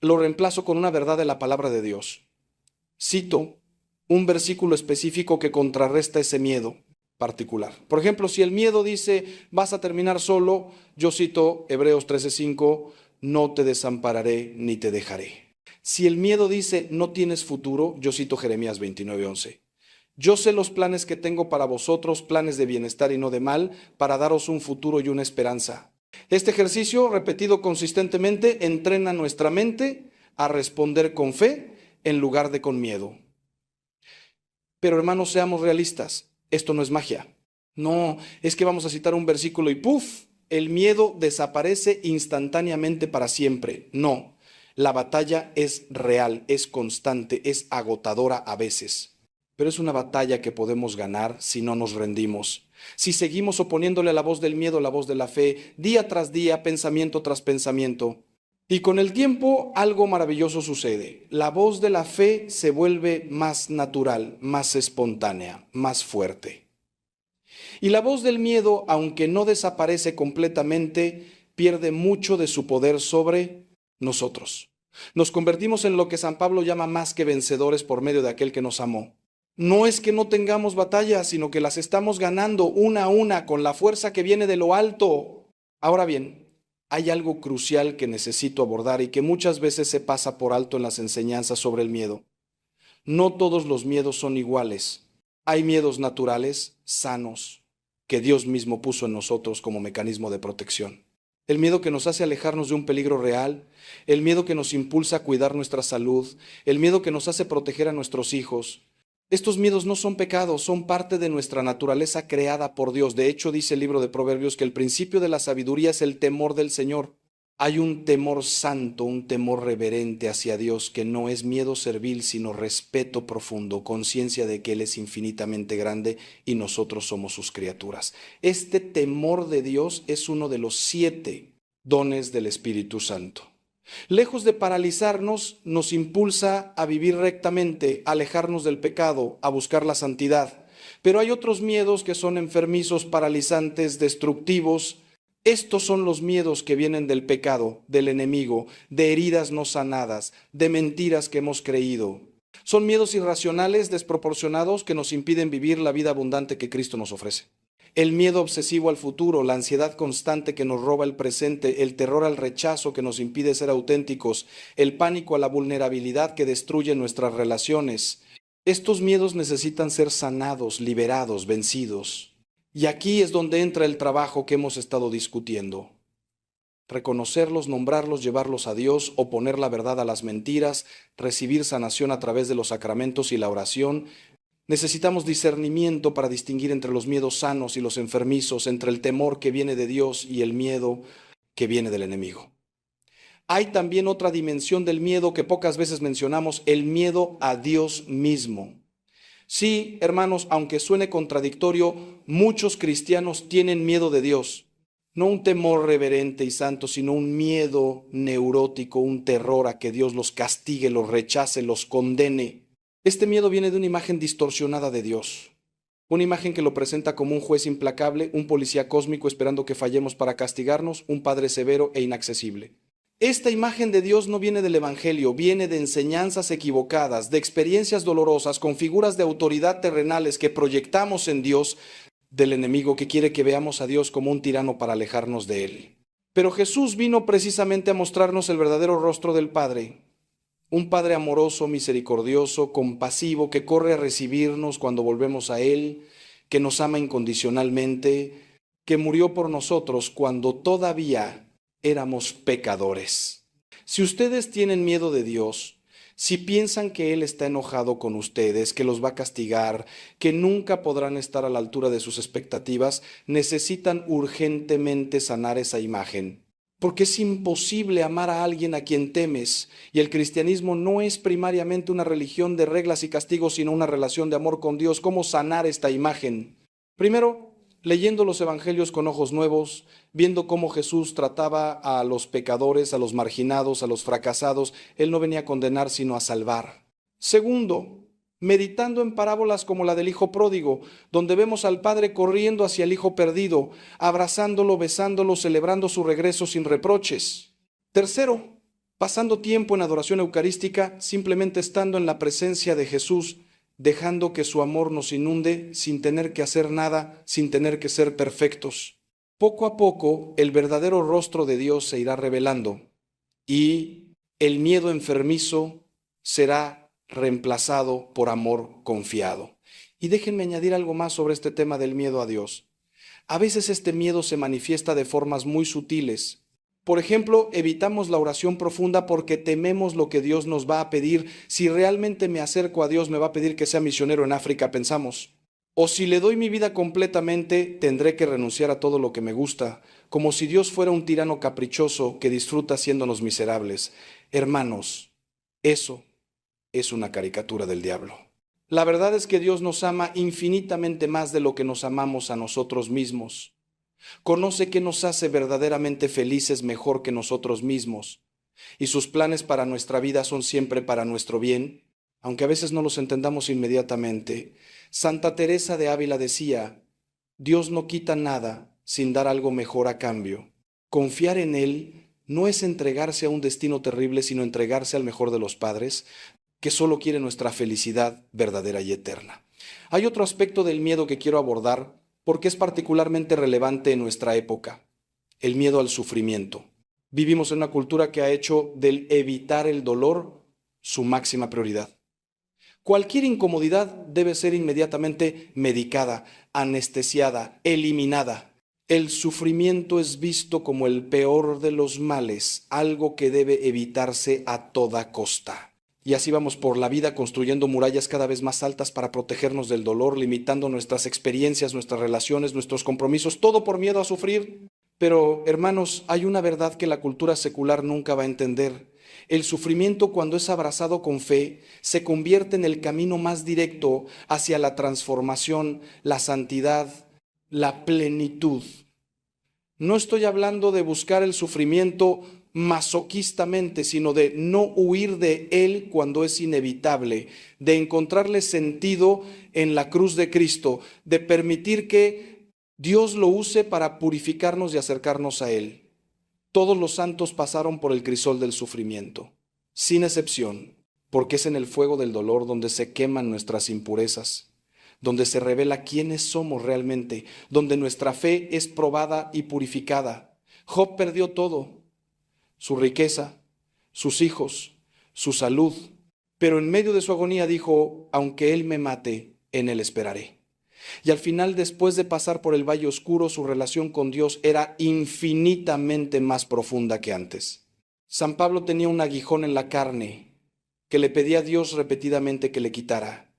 lo reemplazo con una verdad de la palabra de Dios. Cito un versículo específico que contrarresta ese miedo particular. Por ejemplo, si el miedo dice, vas a terminar solo, yo cito Hebreos 13:5, no te desampararé ni te dejaré. Si el miedo dice no tienes futuro, yo cito Jeremías 29:11. Yo sé los planes que tengo para vosotros, planes de bienestar y no de mal, para daros un futuro y una esperanza. Este ejercicio, repetido consistentemente, entrena nuestra mente a responder con fe en lugar de con miedo. Pero hermanos, seamos realistas, esto no es magia. No, es que vamos a citar un versículo y ¡puf! El miedo desaparece instantáneamente para siempre. No, la batalla es real, es constante, es agotadora a veces. Pero es una batalla que podemos ganar si no nos rendimos. Si seguimos oponiéndole a la voz del miedo, la voz de la fe, día tras día, pensamiento tras pensamiento. Y con el tiempo algo maravilloso sucede. La voz de la fe se vuelve más natural, más espontánea, más fuerte. Y la voz del miedo, aunque no desaparece completamente, pierde mucho de su poder sobre nosotros. Nos convertimos en lo que San Pablo llama más que vencedores por medio de aquel que nos amó. No es que no tengamos batallas, sino que las estamos ganando una a una con la fuerza que viene de lo alto. Ahora bien, hay algo crucial que necesito abordar y que muchas veces se pasa por alto en las enseñanzas sobre el miedo. No todos los miedos son iguales. Hay miedos naturales, sanos, que Dios mismo puso en nosotros como mecanismo de protección. El miedo que nos hace alejarnos de un peligro real, el miedo que nos impulsa a cuidar nuestra salud, el miedo que nos hace proteger a nuestros hijos. Estos miedos no son pecados, son parte de nuestra naturaleza creada por Dios. De hecho, dice el libro de Proverbios que el principio de la sabiduría es el temor del Señor. Hay un temor santo, un temor reverente hacia Dios que no es miedo servil, sino respeto profundo, conciencia de que Él es infinitamente grande y nosotros somos sus criaturas. Este temor de Dios es uno de los 7 dones del Espíritu Santo. Lejos de paralizarnos, nos impulsa a vivir rectamente, a alejarnos del pecado, a buscar la santidad. Pero hay otros miedos que son enfermizos, paralizantes, destructivos. Estos son los miedos que vienen del pecado, del enemigo, de heridas no sanadas, de mentiras que hemos creído. Son miedos irracionales, desproporcionados, que nos impiden vivir la vida abundante que Cristo nos ofrece. El miedo obsesivo al futuro, la ansiedad constante que nos roba el presente, el terror al rechazo que nos impide ser auténticos, el pánico a la vulnerabilidad que destruye nuestras relaciones. Estos miedos necesitan ser sanados, liberados, vencidos. Y aquí es donde entra el trabajo que hemos estado discutiendo. Reconocerlos, nombrarlos, llevarlos a Dios, oponer la verdad a las mentiras, recibir sanación a través de los sacramentos y la oración. Necesitamos discernimiento para distinguir entre los miedos sanos y los enfermizos, entre el temor que viene de Dios y el miedo que viene del enemigo. Hay también otra dimensión del miedo que pocas veces mencionamos, el miedo a Dios mismo. Sí, hermanos, aunque suene contradictorio, muchos cristianos tienen miedo de Dios. No un temor reverente y santo, sino un miedo neurótico, un terror a que Dios los castigue, los rechace, los condene. Este miedo viene de una imagen distorsionada de Dios, una imagen que lo presenta como un juez implacable, un policía cósmico esperando que fallemos para castigarnos, un padre severo e inaccesible. Esta imagen de Dios no viene del Evangelio, viene de enseñanzas equivocadas, de experiencias dolorosas, con figuras de autoridad terrenales que proyectamos en Dios, del enemigo que quiere que veamos a Dios como un tirano para alejarnos de Él. Pero Jesús vino precisamente a mostrarnos el verdadero rostro del Padre. Un Padre amoroso, misericordioso, compasivo, que corre a recibirnos cuando volvemos a Él, que nos ama incondicionalmente, que murió por nosotros cuando todavía éramos pecadores. Si ustedes tienen miedo de Dios, si piensan que Él está enojado con ustedes, que los va a castigar, que nunca podrán estar a la altura de sus expectativas, necesitan urgentemente sanar esa imagen. Porque es imposible amar a alguien a quien temes, y el cristianismo no es primariamente una religión de reglas y castigos, sino una relación de amor con Dios. ¿Cómo sanar esta imagen? Primero, leyendo los evangelios con ojos nuevos, viendo cómo Jesús trataba a los pecadores, a los marginados, a los fracasados. Él no venía a condenar, sino a salvar. Segundo, meditando en parábolas como la del hijo pródigo, donde vemos al padre corriendo hacia el hijo perdido, abrazándolo, besándolo, celebrando su regreso sin reproches. Tercero, pasando tiempo en adoración eucarística, simplemente estando en la presencia de Jesús, dejando que su amor nos inunde sin tener que hacer nada, sin tener que ser perfectos. Poco a poco, el verdadero rostro de Dios se irá revelando y El miedo enfermizo será reemplazado por amor confiado. Y déjenme añadir algo más sobre este tema del miedo a Dios. A veces este miedo se manifiesta de formas muy sutiles. Por ejemplo, evitamos la oración profunda porque tememos lo que Dios nos va a pedir. Si realmente me acerco a Dios, me va a pedir que sea misionero en África, pensamos. O si le doy mi vida completamente, tendré que renunciar a todo lo que me gusta, como si Dios fuera un tirano caprichoso que disfruta haciéndonos miserables. Hermanos, eso es una caricatura del diablo. La verdad es que Dios nos ama infinitamente más de lo que nos amamos a nosotros mismos. Conoce qué nos hace verdaderamente felices mejor que nosotros mismos. Y sus planes para nuestra vida son siempre para nuestro bien, aunque a veces no los entendamos inmediatamente. Santa Teresa de Ávila decía, Dios no quita nada sin dar algo mejor a cambio. Confiar en Él no es entregarse a un destino terrible, sino entregarse al mejor de los padres, que solo quiere nuestra felicidad verdadera y eterna. Hay otro aspecto del miedo que quiero abordar porque es particularmente relevante en nuestra época, el miedo al sufrimiento. Vivimos en una cultura que ha hecho del evitar el dolor su máxima prioridad. Cualquier incomodidad debe ser inmediatamente medicada, anestesiada, eliminada. El sufrimiento es visto como el peor de los males, algo que debe evitarse a toda costa. Y así vamos por la vida construyendo murallas cada vez más altas para protegernos del dolor, limitando nuestras experiencias, nuestras relaciones, nuestros compromisos, todo por miedo a sufrir. Pero, hermanos, hay una verdad que la cultura secular nunca va a entender. El sufrimiento, cuando es abrazado con fe, se convierte en el camino más directo hacia la transformación, la santidad, la plenitud. No estoy hablando de buscar el sufrimiento masoquistamente, sino de no huir de él cuando es inevitable, de encontrarle sentido en la cruz de Cristo, de permitir que Dios lo use para purificarnos y acercarnos a Él. Todos los santos pasaron por el crisol del sufrimiento, sin excepción, porque es en el fuego del dolor donde se queman nuestras impurezas, donde se revela quiénes somos realmente, donde nuestra fe es probada y purificada. Job perdió todo, su riqueza, sus hijos, su salud, pero en medio de su agonía dijo, aunque Él me mate, en Él esperaré. Y al final, después de pasar por el valle oscuro, su relación con Dios era infinitamente más profunda que antes. San Pablo tenía un aguijón en la carne que le pedía a Dios repetidamente que le quitara.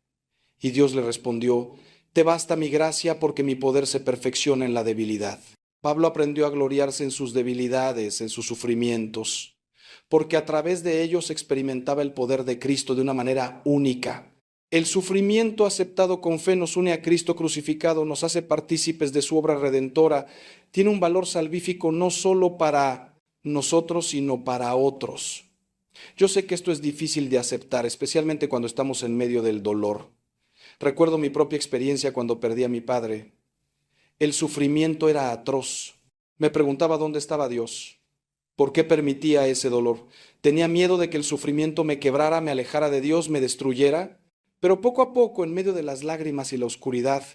Y Dios le respondió, te basta mi gracia porque mi poder se perfecciona en la debilidad. Pablo aprendió a gloriarse en sus debilidades, en sus sufrimientos, porque a través de ellos experimentaba el poder de Cristo de una manera única. El sufrimiento aceptado con fe nos une a Cristo crucificado, nos hace partícipes de su obra redentora, tiene un valor salvífico no solo para nosotros, sino para otros. Yo sé que esto es difícil de aceptar, especialmente cuando estamos en medio del dolor. Recuerdo mi propia experiencia cuando perdí a mi padre. El sufrimiento era atroz. Me preguntaba dónde estaba Dios. ¿Por qué permitía ese dolor? Tenía miedo de que el sufrimiento me quebrara, me alejara de Dios, me destruyera. Pero poco a poco, en medio de las lágrimas y la oscuridad,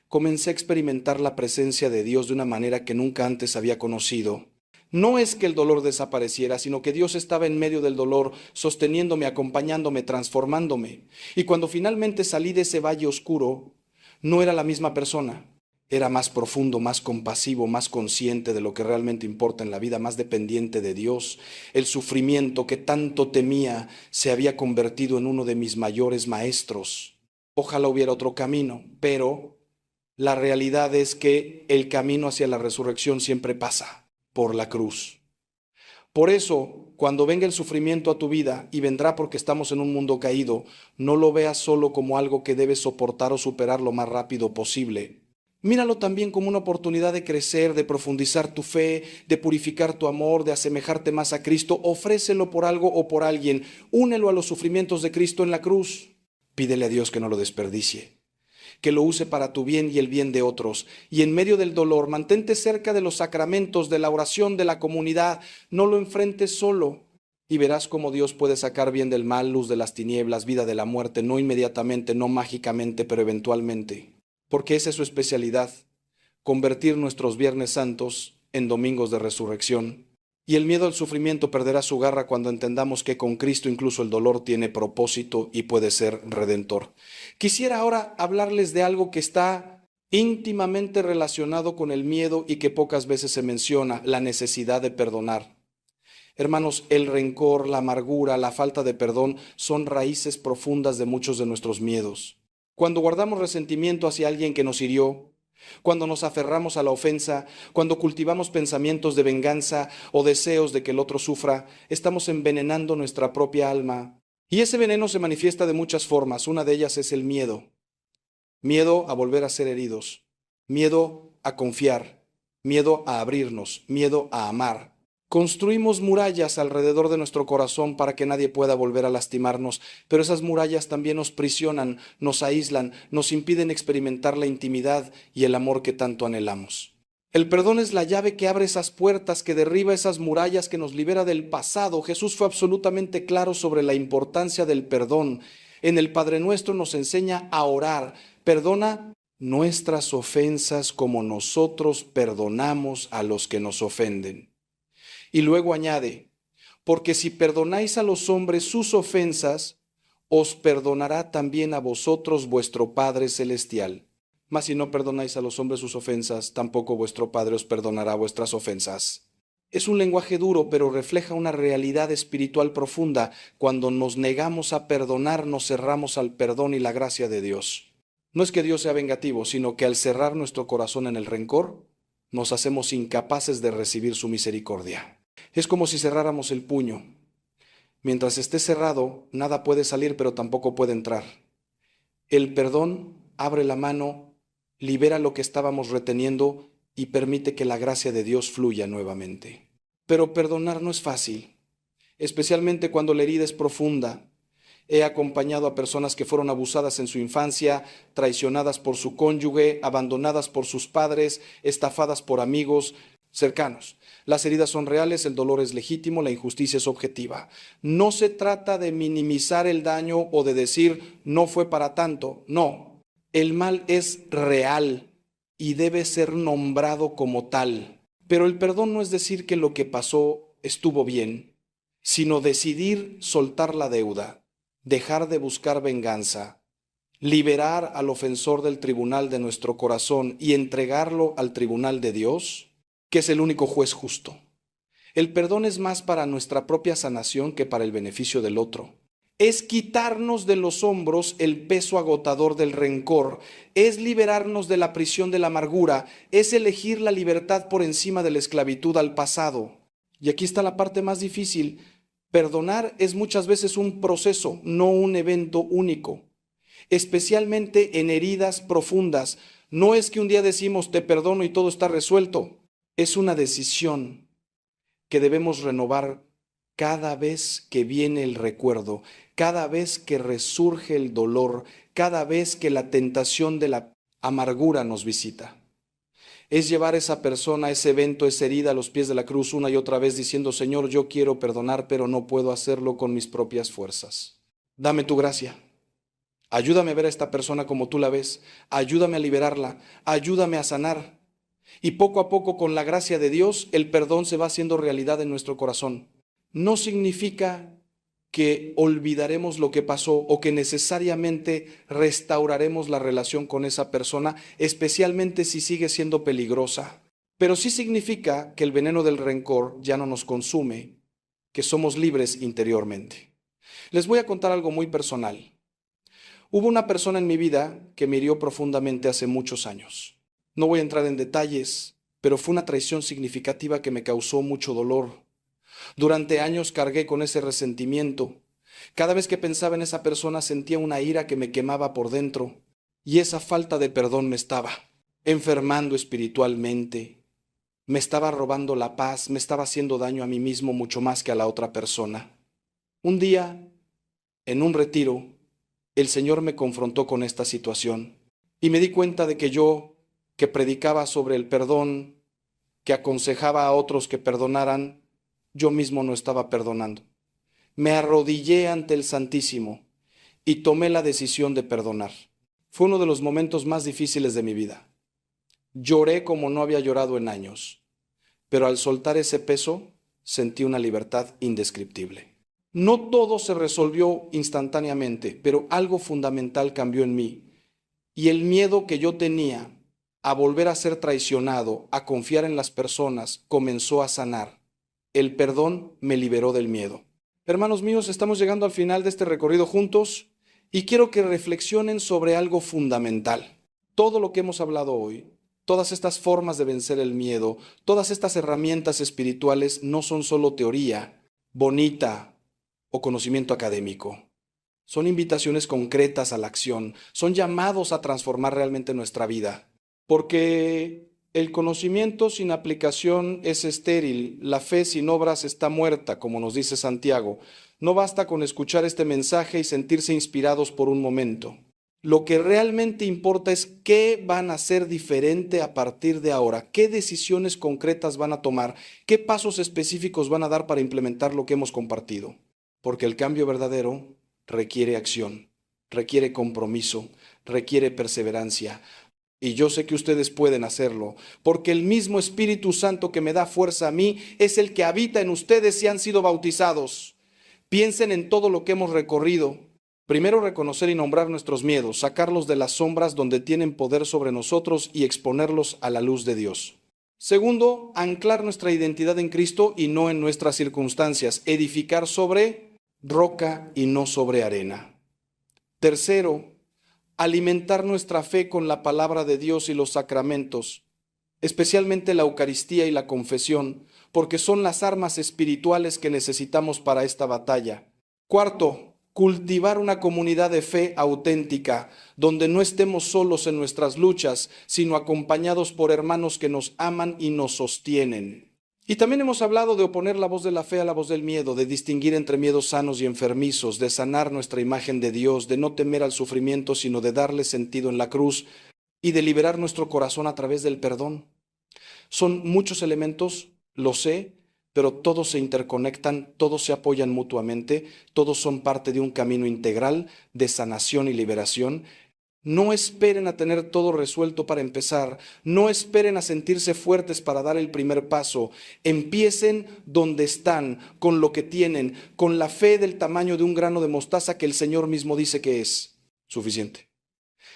comencé a experimentar la presencia de Dios de una manera que nunca antes había conocido. No es que el dolor desapareciera, sino que Dios estaba en medio del dolor, sosteniéndome, acompañándome, transformándome. Y cuando finalmente salí de ese valle oscuro, no era la misma persona. Era más profundo, más compasivo, más consciente de lo que realmente importa en la vida, más dependiente de Dios. El sufrimiento que tanto temía se había convertido en uno de mis mayores maestros. Ojalá hubiera otro camino, pero la realidad es que el camino hacia la resurrección siempre pasa por la cruz. Por eso, cuando venga el sufrimiento a tu vida, y vendrá porque estamos en un mundo caído, no lo veas solo como algo que debes soportar o superar lo más rápido posible. Míralo también como una oportunidad de crecer, de profundizar tu fe, de purificar tu amor, de asemejarte más a Cristo. Ofrécelo por algo o por alguien. Únelo a los sufrimientos de Cristo en la cruz. Pídele a Dios que no lo desperdicie, que lo use para tu bien y el bien de otros. Y en medio del dolor, mantente cerca de los sacramentos, de la oración, de la comunidad. No lo enfrentes solo. Y verás cómo Dios puede sacar bien del mal, luz de las tinieblas, vida de la muerte, no inmediatamente, no mágicamente, pero eventualmente. Porque esa es su especialidad, convertir nuestros Viernes Santos en domingos de resurrección. Y el miedo al sufrimiento perderá su garra cuando entendamos que con Cristo incluso el dolor tiene propósito y puede ser redentor. Quisiera ahora hablarles de algo que está íntimamente relacionado con el miedo y que pocas veces se menciona, la necesidad de perdonar. Hermanos, el rencor, la amargura, la falta de perdón son raíces profundas de muchos de nuestros miedos. Cuando guardamos resentimiento hacia alguien que nos hirió, cuando nos aferramos a la ofensa, cuando cultivamos pensamientos de venganza o deseos de que el otro sufra, estamos envenenando nuestra propia alma. Y ese veneno se manifiesta de muchas formas. Una de ellas es el miedo. Miedo a volver a ser heridos, miedo a confiar, miedo a abrirnos, miedo a amar. Construimos murallas alrededor de nuestro corazón para que nadie pueda volver a lastimarnos, pero esas murallas también nos prisionan, nos aíslan, nos impiden experimentar la intimidad y el amor que tanto anhelamos. El perdón es la llave que abre esas puertas, que derriba esas murallas, que nos libera del pasado. Jesús fue absolutamente claro sobre la importancia del perdón. En el Padre Nuestro nos enseña a orar: perdona nuestras ofensas como nosotros perdonamos a los que nos ofenden. Y luego añade: porque si perdonáis a los hombres sus ofensas, os perdonará también a vosotros vuestro Padre Celestial. Mas si no perdonáis a los hombres sus ofensas, tampoco vuestro Padre os perdonará vuestras ofensas. Es un lenguaje duro, pero refleja una realidad espiritual profunda. Cuando nos negamos a perdonar, nos cerramos al perdón y la gracia de Dios. No es que Dios sea vengativo, sino que al cerrar nuestro corazón en el rencor, nos hacemos incapaces de recibir su misericordia. Es como si cerráramos el puño. Mientras esté cerrado, nada puede salir, pero tampoco puede entrar. El perdón abre la mano, libera lo que estábamos reteniendo y permite que la gracia de Dios fluya nuevamente. Pero perdonar no es fácil, especialmente cuando la herida es profunda. He acompañado a personas que fueron abusadas en su infancia, traicionadas por su cónyuge, abandonadas por sus padres, estafadas por amigos cercanos. Las heridas son reales, el dolor es legítimo, la injusticia es objetiva. No se trata de minimizar el daño o de decir no fue para tanto. No, el mal es real y debe ser nombrado como tal. Pero el perdón no es decir que lo que pasó estuvo bien, sino decidir soltar la deuda, dejar de buscar venganza, liberar al ofensor del tribunal de nuestro corazón y entregarlo al tribunal de Dios, que es el único juez justo. El perdón es más para nuestra propia sanación que para el beneficio del otro. Es quitarnos de los hombros el peso agotador del rencor, es liberarnos de la prisión de la amargura, es elegir la libertad por encima de la esclavitud al pasado. Y aquí está la parte más difícil. Perdonar es muchas veces un proceso, no un evento único, especialmente en heridas profundas. No es que un día decimos te perdono y todo está resuelto. Es una decisión que debemos renovar cada vez que viene el recuerdo, cada vez que resurge el dolor, cada vez que la tentación de la amargura nos visita. Es llevar a esa persona, ese evento, esa herida a los pies de la cruz una y otra vez diciendo: Señor, yo quiero perdonar, pero no puedo hacerlo con mis propias fuerzas. Dame tu gracia. Ayúdame a ver a esta persona como tú la ves. Ayúdame a liberarla. Ayúdame a sanar. Y poco a poco, con la gracia de Dios, el perdón se va haciendo realidad en nuestro corazón. No significa que olvidaremos lo que pasó o que necesariamente restauraremos la relación con esa persona, especialmente si sigue siendo peligrosa. Pero sí significa que el veneno del rencor ya no nos consume, que somos libres interiormente. Les voy a contar algo muy personal. Hubo una persona en mi vida que me hirió profundamente hace muchos años. No voy a entrar en detalles, pero fue una traición significativa que me causó mucho dolor. Durante años cargué con ese resentimiento. Cada vez que pensaba en esa persona sentía una ira que me quemaba por dentro, y esa falta de perdón me estaba enfermando espiritualmente, me estaba robando la paz, me estaba haciendo daño a mí mismo mucho más que a la otra persona. Un día, en un retiro, el Señor me confrontó con esta situación y me di cuenta de que yo, que predicaba sobre el perdón, que aconsejaba a otros que perdonaran, yo mismo no estaba perdonando. Me arrodillé ante el Santísimo y tomé la decisión de perdonar. Fue uno de los momentos más difíciles de mi vida. Lloré como no había llorado en años, pero al soltar ese peso, sentí una libertad indescriptible. No todo se resolvió instantáneamente, pero algo fundamental cambió en mí. Y el miedo que yo tenía a volver a ser traicionado, a confiar en las personas, comenzó a sanar. El perdón me liberó del miedo. Hermanos míos, estamos llegando al final de este recorrido juntos y quiero que reflexionen sobre algo fundamental. Todo lo que hemos hablado hoy, todas estas formas de vencer el miedo, todas estas herramientas espirituales no son solo teoría, bonita o conocimiento académico. Son invitaciones concretas a la acción, son llamados a transformar realmente nuestra vida. Porque el conocimiento sin aplicación es estéril, la fe sin obras está muerta, como nos dice Santiago. No basta con escuchar este mensaje y sentirse inspirados por un momento. Lo que realmente importa es qué van a hacer diferente a partir de ahora, qué decisiones concretas van a tomar, qué pasos específicos van a dar para implementar lo que hemos compartido. Porque el cambio verdadero requiere acción, requiere compromiso, requiere perseverancia. Y yo sé que ustedes pueden hacerlo, porque el mismo Espíritu Santo que me da fuerza a mí es el que habita en ustedes si han sido bautizados. Piensen en todo lo que hemos recorrido. Primero, reconocer y nombrar nuestros miedos, sacarlos de las sombras donde tienen poder sobre nosotros y exponerlos a la luz de Dios. Segundo, anclar nuestra identidad en Cristo y no en nuestras circunstancias, edificar sobre roca y no sobre arena. Tercero, alimentar nuestra fe con la palabra de Dios y los sacramentos, especialmente la Eucaristía y la confesión, porque son las armas espirituales que necesitamos para esta batalla. Cuarto, cultivar una comunidad de fe auténtica, donde no estemos solos en nuestras luchas, sino acompañados por hermanos que nos aman y nos sostienen. Y también hemos hablado de oponer la voz de la fe a la voz del miedo, de distinguir entre miedos sanos y enfermizos, de sanar nuestra imagen de Dios, de no temer al sufrimiento, sino de darle sentido en la cruz y de liberar nuestro corazón a través del perdón. Son muchos elementos, lo sé, pero todos se interconectan, todos se apoyan mutuamente, todos son parte de un camino integral de sanación y liberación. No esperen a tener todo resuelto para empezar. No esperen a sentirse fuertes para dar el primer paso. Empiecen donde están, con lo que tienen, con la fe del tamaño de un grano de mostaza que el Señor mismo dice que es suficiente.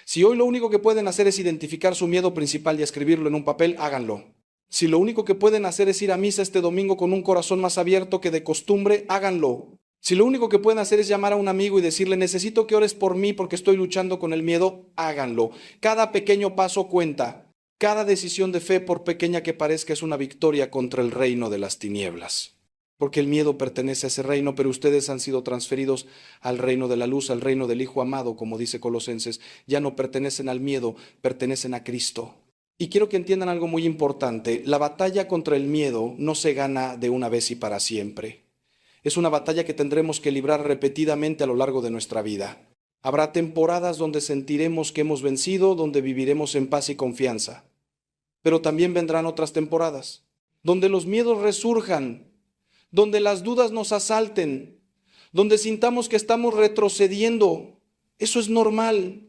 Si hoy lo único que pueden hacer es identificar su miedo principal y escribirlo en un papel, háganlo. Si lo único que pueden hacer es ir a misa este domingo con un corazón más abierto que de costumbre, háganlo. Si lo único que pueden hacer es llamar a un amigo y decirle, necesito que ores por mí porque estoy luchando con el miedo, háganlo. Cada pequeño paso cuenta. Cada decisión de fe, por pequeña que parezca, es una victoria contra el reino de las tinieblas. Porque el miedo pertenece a ese reino, pero ustedes han sido transferidos al reino de la luz, al reino del Hijo amado, como dice Colosenses. Ya no pertenecen al miedo, pertenecen a Cristo. Y quiero que entiendan algo muy importante. La batalla contra el miedo no se gana de una vez y para siempre. Es una batalla que tendremos que librar repetidamente a lo largo de nuestra vida. Habrá temporadas donde sentiremos que hemos vencido, donde viviremos en paz y confianza. Pero también vendrán otras temporadas, donde los miedos resurjan, donde las dudas nos asalten, donde sintamos que estamos retrocediendo. Eso es normal,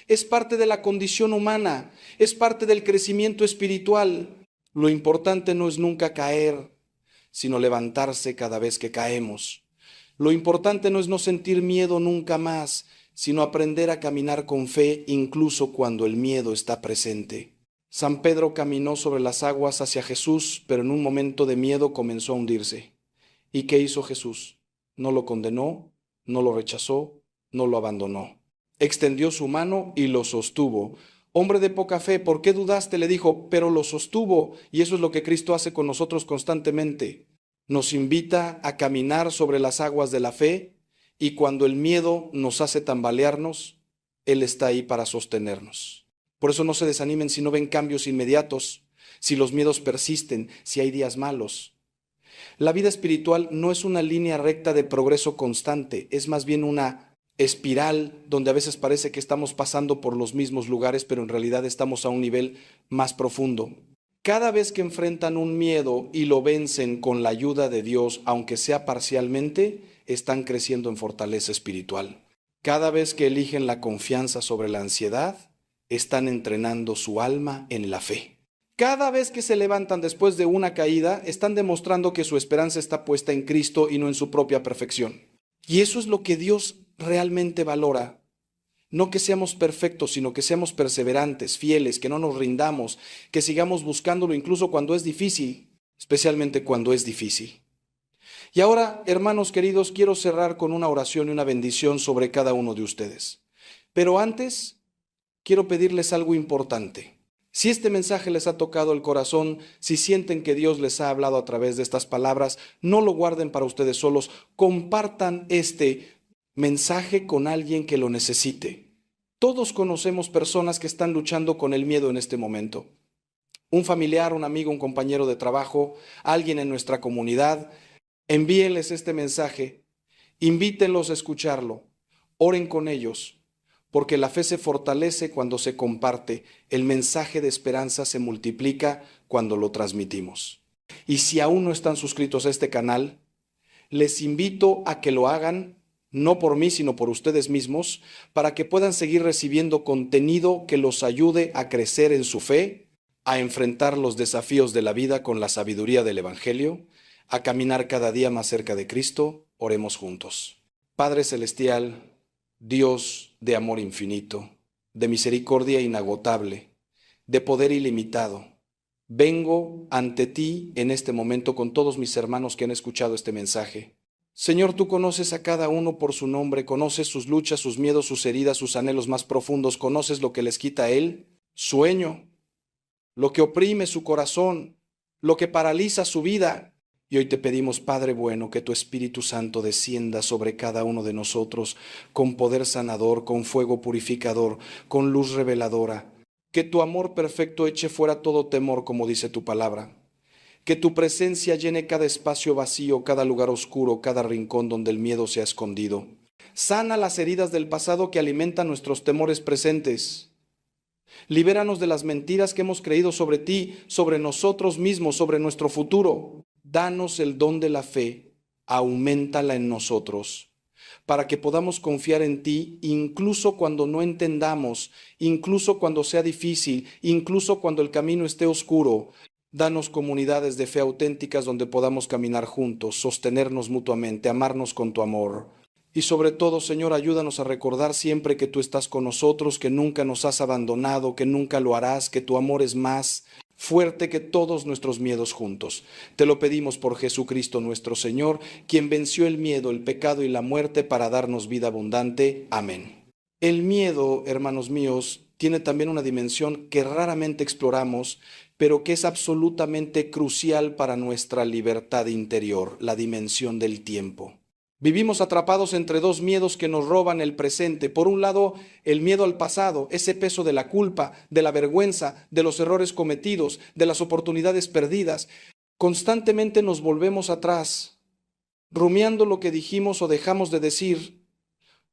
es parte de la condición humana, es parte del crecimiento espiritual. Lo importante no es nunca caer, sino levantarse cada vez que caemos. Lo importante no es no sentir miedo nunca más, sino aprender a caminar con fe incluso cuando el miedo está presente. San Pedro caminó sobre las aguas hacia Jesús, pero en un momento de miedo comenzó a hundirse. ¿Y qué hizo Jesús? No lo condenó, no lo rechazó, no lo abandonó. Extendió su mano y lo sostuvo. Hombre de poca fe, ¿por qué dudaste? Le dijo, pero lo sostuvo. Y eso es lo que Cristo hace con nosotros constantemente. Nos invita a caminar sobre las aguas de la fe y cuando el miedo nos hace tambalearnos, Él está ahí para sostenernos. Por eso no se desanimen si no ven cambios inmediatos, si los miedos persisten, si hay días malos. La vida espiritual no es una línea recta de progreso constante, es más bien una espiral donde a veces parece que estamos pasando por los mismos lugares, pero en realidad estamos a un nivel más profundo. Cada vez que enfrentan un miedo y lo vencen con la ayuda de Dios, aunque sea parcialmente, están creciendo en fortaleza espiritual. Cada vez que eligen la confianza sobre la ansiedad, están entrenando su alma en la fe. Cada vez que se levantan después de una caída, están demostrando que su esperanza está puesta en Cristo y no en su propia perfección. Y eso es lo que Dios realmente valora. No que seamos perfectos, sino que seamos perseverantes, fieles, que no nos rindamos, que sigamos buscándolo incluso cuando es difícil, especialmente cuando es difícil. Y ahora, hermanos queridos, quiero cerrar con una oración y una bendición sobre cada uno de ustedes. Pero antes, quiero pedirles algo importante. Si este mensaje les ha tocado el corazón, si sienten que Dios les ha hablado a través de estas palabras, no lo guarden para ustedes solos, compartan este mensaje con alguien que lo necesite. Todos conocemos personas que están luchando con el miedo en este momento. Un familiar, un amigo, un compañero de trabajo, alguien en nuestra comunidad. Envíenles este mensaje, invítenlos a escucharlo, oren con ellos, porque la fe se fortalece cuando se comparte, el mensaje de esperanza se multiplica cuando lo transmitimos. Y si aún no están suscritos a este canal, les invito a que lo hagan, no por mí, sino por ustedes mismos, para que puedan seguir recibiendo contenido que los ayude a crecer en su fe, a enfrentar los desafíos de la vida con la sabiduría del Evangelio, a caminar cada día más cerca de Cristo. Oremos juntos. Padre Celestial, Dios de amor infinito, de misericordia inagotable, de poder ilimitado, vengo ante ti en este momento con todos mis hermanos que han escuchado este mensaje. Señor, tú conoces a cada uno por su nombre, conoces sus luchas, sus miedos, sus heridas, sus anhelos más profundos, conoces lo que les quita a él, sueño, lo que oprime su corazón, lo que paraliza su vida. Y hoy te pedimos, Padre bueno, que tu Espíritu Santo descienda sobre cada uno de nosotros con poder sanador, con fuego purificador, con luz reveladora. Que tu amor perfecto eche fuera todo temor, como dice tu palabra. Que tu presencia llene cada espacio vacío, cada lugar oscuro, cada rincón donde el miedo se ha escondido. Sana las heridas del pasado que alimentan nuestros temores presentes. Libéranos de las mentiras que hemos creído sobre ti, sobre nosotros mismos, sobre nuestro futuro. Danos el don de la fe, auméntala en nosotros, para que podamos confiar en ti incluso cuando no entendamos, incluso cuando sea difícil, incluso cuando el camino esté oscuro. Danos comunidades de fe auténticas donde podamos caminar juntos, sostenernos mutuamente, amarnos con tu amor. Y sobre todo, Señor, ayúdanos a recordar siempre que tú estás con nosotros, que nunca nos has abandonado, que nunca lo harás, que tu amor es más fuerte que todos nuestros miedos juntos. Te lo pedimos por Jesucristo nuestro Señor, quien venció el miedo, el pecado y la muerte para darnos vida abundante. Amén. El miedo, hermanos míos, tiene también una dimensión que raramente exploramos, pero que es absolutamente crucial para nuestra libertad interior, la dimensión del tiempo. Vivimos atrapados entre dos miedos que nos roban el presente. Por un lado, el miedo al pasado, ese peso de la culpa, de la vergüenza, de los errores cometidos, de las oportunidades perdidas. Constantemente nos volvemos atrás, rumiando lo que dijimos o dejamos de decir,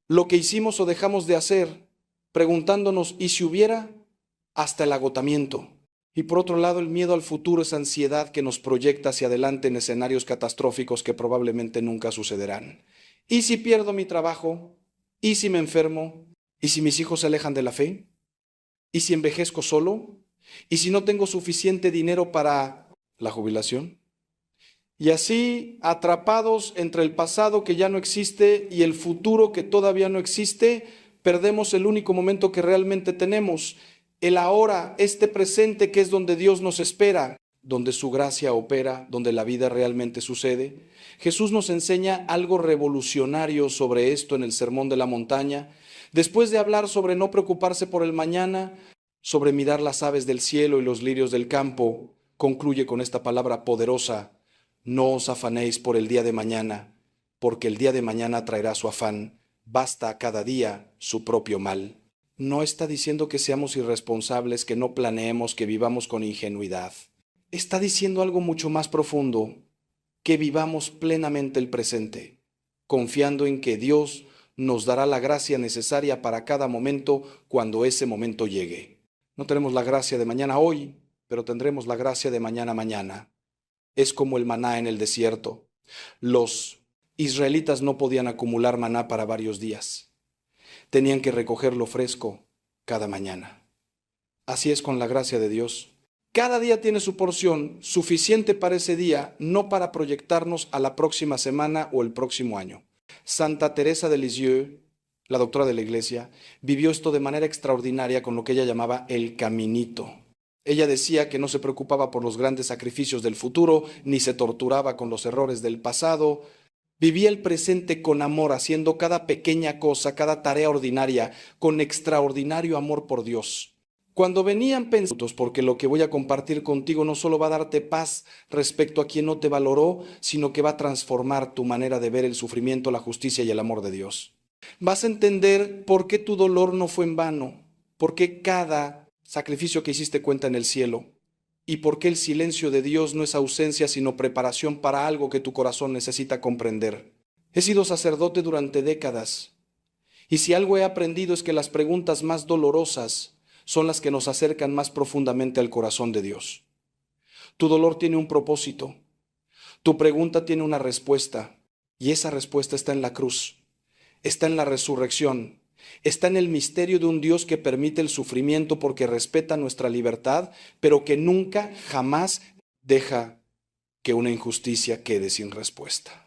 lo que hicimos o dejamos de hacer, preguntándonos, ¿y si hubiera? Hasta el agotamiento. Y por otro lado, el miedo al futuro es ansiedad que nos proyecta hacia adelante en escenarios catastróficos que probablemente nunca sucederán. ¿Y si pierdo mi trabajo? ¿Y si me enfermo? ¿Y si mis hijos se alejan de la fe? ¿Y si envejezco solo? ¿Y si no tengo suficiente dinero para la jubilación? Y así, atrapados entre el pasado que ya no existe y el futuro que todavía no existe, perdemos el único momento que realmente tenemos, el ahora, este presente que es donde Dios nos espera, donde su gracia opera, donde la vida realmente sucede. Jesús nos enseña algo revolucionario sobre esto en el Sermón de la Montaña. Después de hablar sobre no preocuparse por el mañana, sobre mirar las aves del cielo y los lirios del campo, concluye con esta palabra poderosa: no os afanéis por el día de mañana, porque el día de mañana traerá su afán. Basta a cada día su propio mal. No está diciendo que seamos irresponsables, que no planeemos, que vivamos con ingenuidad. Está diciendo algo mucho más profundo, que vivamos plenamente el presente, confiando en que Dios nos dará la gracia necesaria para cada momento cuando ese momento llegue. No tenemos la gracia de mañana hoy, pero tendremos la gracia de mañana mañana. Es como el maná en el desierto. Los israelitas no podían acumular maná para varios días. Tenían que recogerlo fresco cada mañana. Así es con la gracia de Dios. Cada día tiene su porción, suficiente para ese día, no para proyectarnos a la próxima semana o el próximo año. Santa Teresa de Lisieux, la doctora de la Iglesia, vivió esto de manera extraordinaria con lo que ella llamaba el caminito. Ella decía que no se preocupaba por los grandes sacrificios del futuro, ni se torturaba con los errores del pasado. Vivía el presente con amor, haciendo cada pequeña cosa, cada tarea ordinaria, con extraordinario amor por Dios. Cuando venían pensamientos, porque lo que voy a compartir contigo no solo va a darte paz respecto a quien no te valoró, sino que va a transformar tu manera de ver el sufrimiento, la justicia y el amor de Dios. Vas a entender por qué tu dolor no fue en vano, por qué cada sacrificio que hiciste cuenta en el cielo, y por qué el silencio de Dios no es ausencia, sino preparación para algo que tu corazón necesita comprender. He sido sacerdote durante décadas, y si algo he aprendido es que las preguntas más dolorosas son las que nos acercan más profundamente al corazón de Dios. Tu dolor tiene un propósito, tu pregunta tiene una respuesta, y esa respuesta está en la cruz, está en la resurrección, está en el misterio de un Dios que permite el sufrimiento porque respeta nuestra libertad, pero que nunca, jamás deja que una injusticia quede sin respuesta.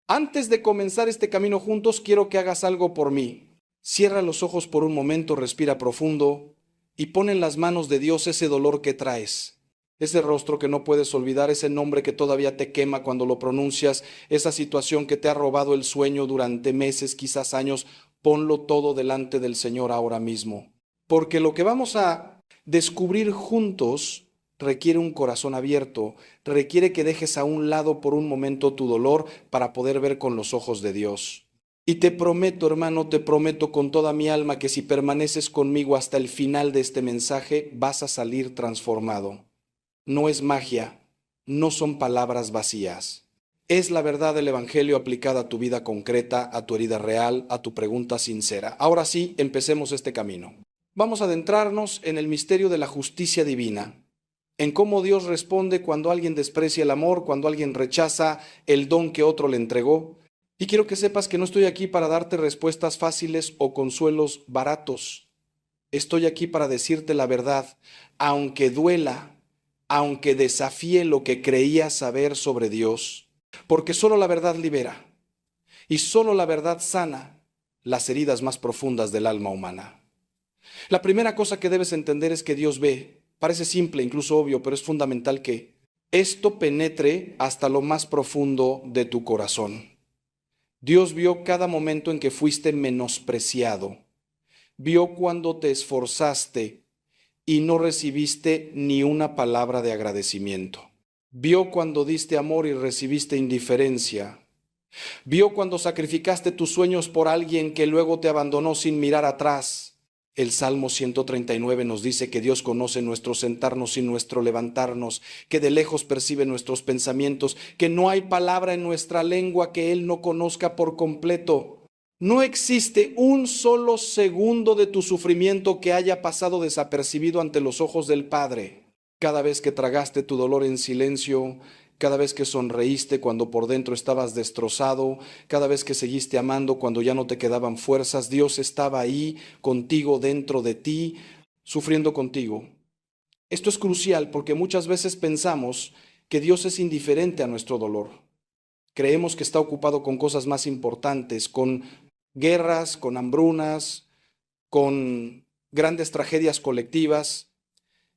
Antes de comenzar este camino juntos, quiero que hagas algo por mí. Cierra los ojos por un momento, respira profundo y pon en las manos de Dios ese dolor que traes, ese rostro que no puedes olvidar, ese nombre que todavía te quema cuando lo pronuncias, esa situación que te ha robado el sueño durante meses, quizás años. Ponlo todo delante del Señor ahora mismo, porque lo que vamos a descubrir juntos requiere un corazón abierto, requiere que dejes a un lado por un momento tu dolor para poder ver con los ojos de Dios. Y te prometo, hermano, te prometo con toda mi alma que si permaneces conmigo hasta el final de este mensaje, vas a salir transformado. No es magia, no son palabras vacías. Es la verdad del Evangelio aplicada a tu vida concreta, a tu herida real, a tu pregunta sincera. Ahora sí, empecemos este camino. Vamos a adentrarnos en el misterio de la justicia divina, en cómo Dios responde cuando alguien desprecia el amor, cuando alguien rechaza el don que otro le entregó. Y quiero que sepas que no estoy aquí para darte respuestas fáciles o consuelos baratos. Estoy aquí para decirte la verdad, aunque duela, aunque desafíe lo que creías saber sobre Dios. Porque solo la verdad libera y solo la verdad sana las heridas más profundas del alma humana. La primera cosa que debes entender es que Dios ve, parece simple, incluso obvio, pero es fundamental que esto penetre hasta lo más profundo de tu corazón. Dios vio cada momento en que fuiste menospreciado, vio cuando te esforzaste y no recibiste ni una palabra de agradecimiento. Vio cuando diste amor y recibiste indiferencia. Vio cuando sacrificaste tus sueños por alguien que luego te abandonó sin mirar atrás. El Salmo 139 nos dice que Dios conoce nuestro sentarnos y nuestro levantarnos, que de lejos percibe nuestros pensamientos, que no hay palabra en nuestra lengua que Él no conozca por completo. No existe un solo segundo de tu sufrimiento que haya pasado desapercibido ante los ojos del Padre. Cada vez que tragaste tu dolor en silencio, cada vez que sonreíste cuando por dentro estabas destrozado, cada vez que seguiste amando cuando ya no te quedaban fuerzas, Dios estaba ahí contigo, dentro de ti, sufriendo contigo. Esto es crucial porque muchas veces pensamos que Dios es indiferente a nuestro dolor. Creemos que está ocupado con cosas más importantes, con guerras, con hambrunas, con grandes tragedias colectivas,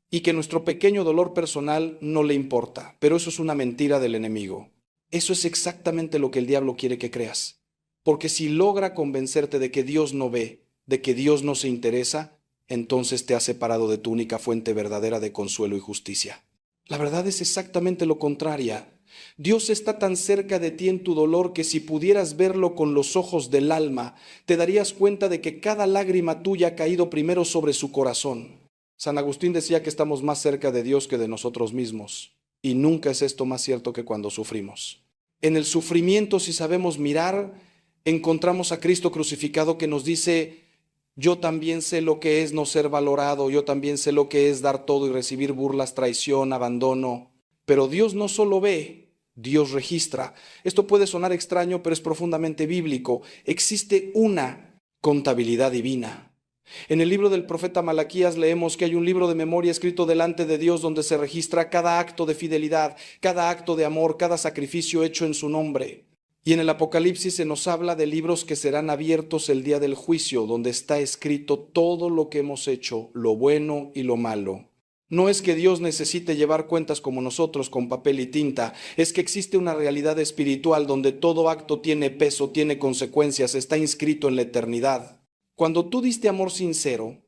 y que nuestro pequeño dolor personal no le importa. Pero eso es una mentira del enemigo. Eso es exactamente lo que el diablo quiere que creas. Porque si logra convencerte de que Dios no ve, de que Dios no se interesa, entonces te ha separado de tu única fuente verdadera de consuelo y justicia. La verdad es exactamente lo contrario. Dios está tan cerca de ti en tu dolor que si pudieras verlo con los ojos del alma, te darías cuenta de que cada lágrima tuya ha caído primero sobre su corazón. San Agustín decía que estamos más cerca de Dios que de nosotros mismos, y nunca es esto más cierto que cuando sufrimos. En el sufrimiento, si sabemos mirar, encontramos a Cristo crucificado que nos dice: yo también sé lo que es no ser valorado, yo también sé lo que es dar todo y recibir burlas, traición, abandono. Pero Dios no solo ve, Dios registra. Esto puede sonar extraño, pero es profundamente bíblico. Existe una contabilidad divina. En el libro del profeta Malaquías leemos que hay un libro de memoria escrito delante de Dios donde se registra cada acto de fidelidad, cada acto de amor, cada sacrificio hecho en su nombre. Y en el Apocalipsis se nos habla de libros que serán abiertos el día del juicio, donde está escrito todo lo que hemos hecho, lo bueno y lo malo. No es que Dios necesite llevar cuentas como nosotros con papel y tinta, es que existe una realidad espiritual donde todo acto tiene peso, tiene consecuencias, está inscrito en la eternidad. Cuando tú diste amor sincero,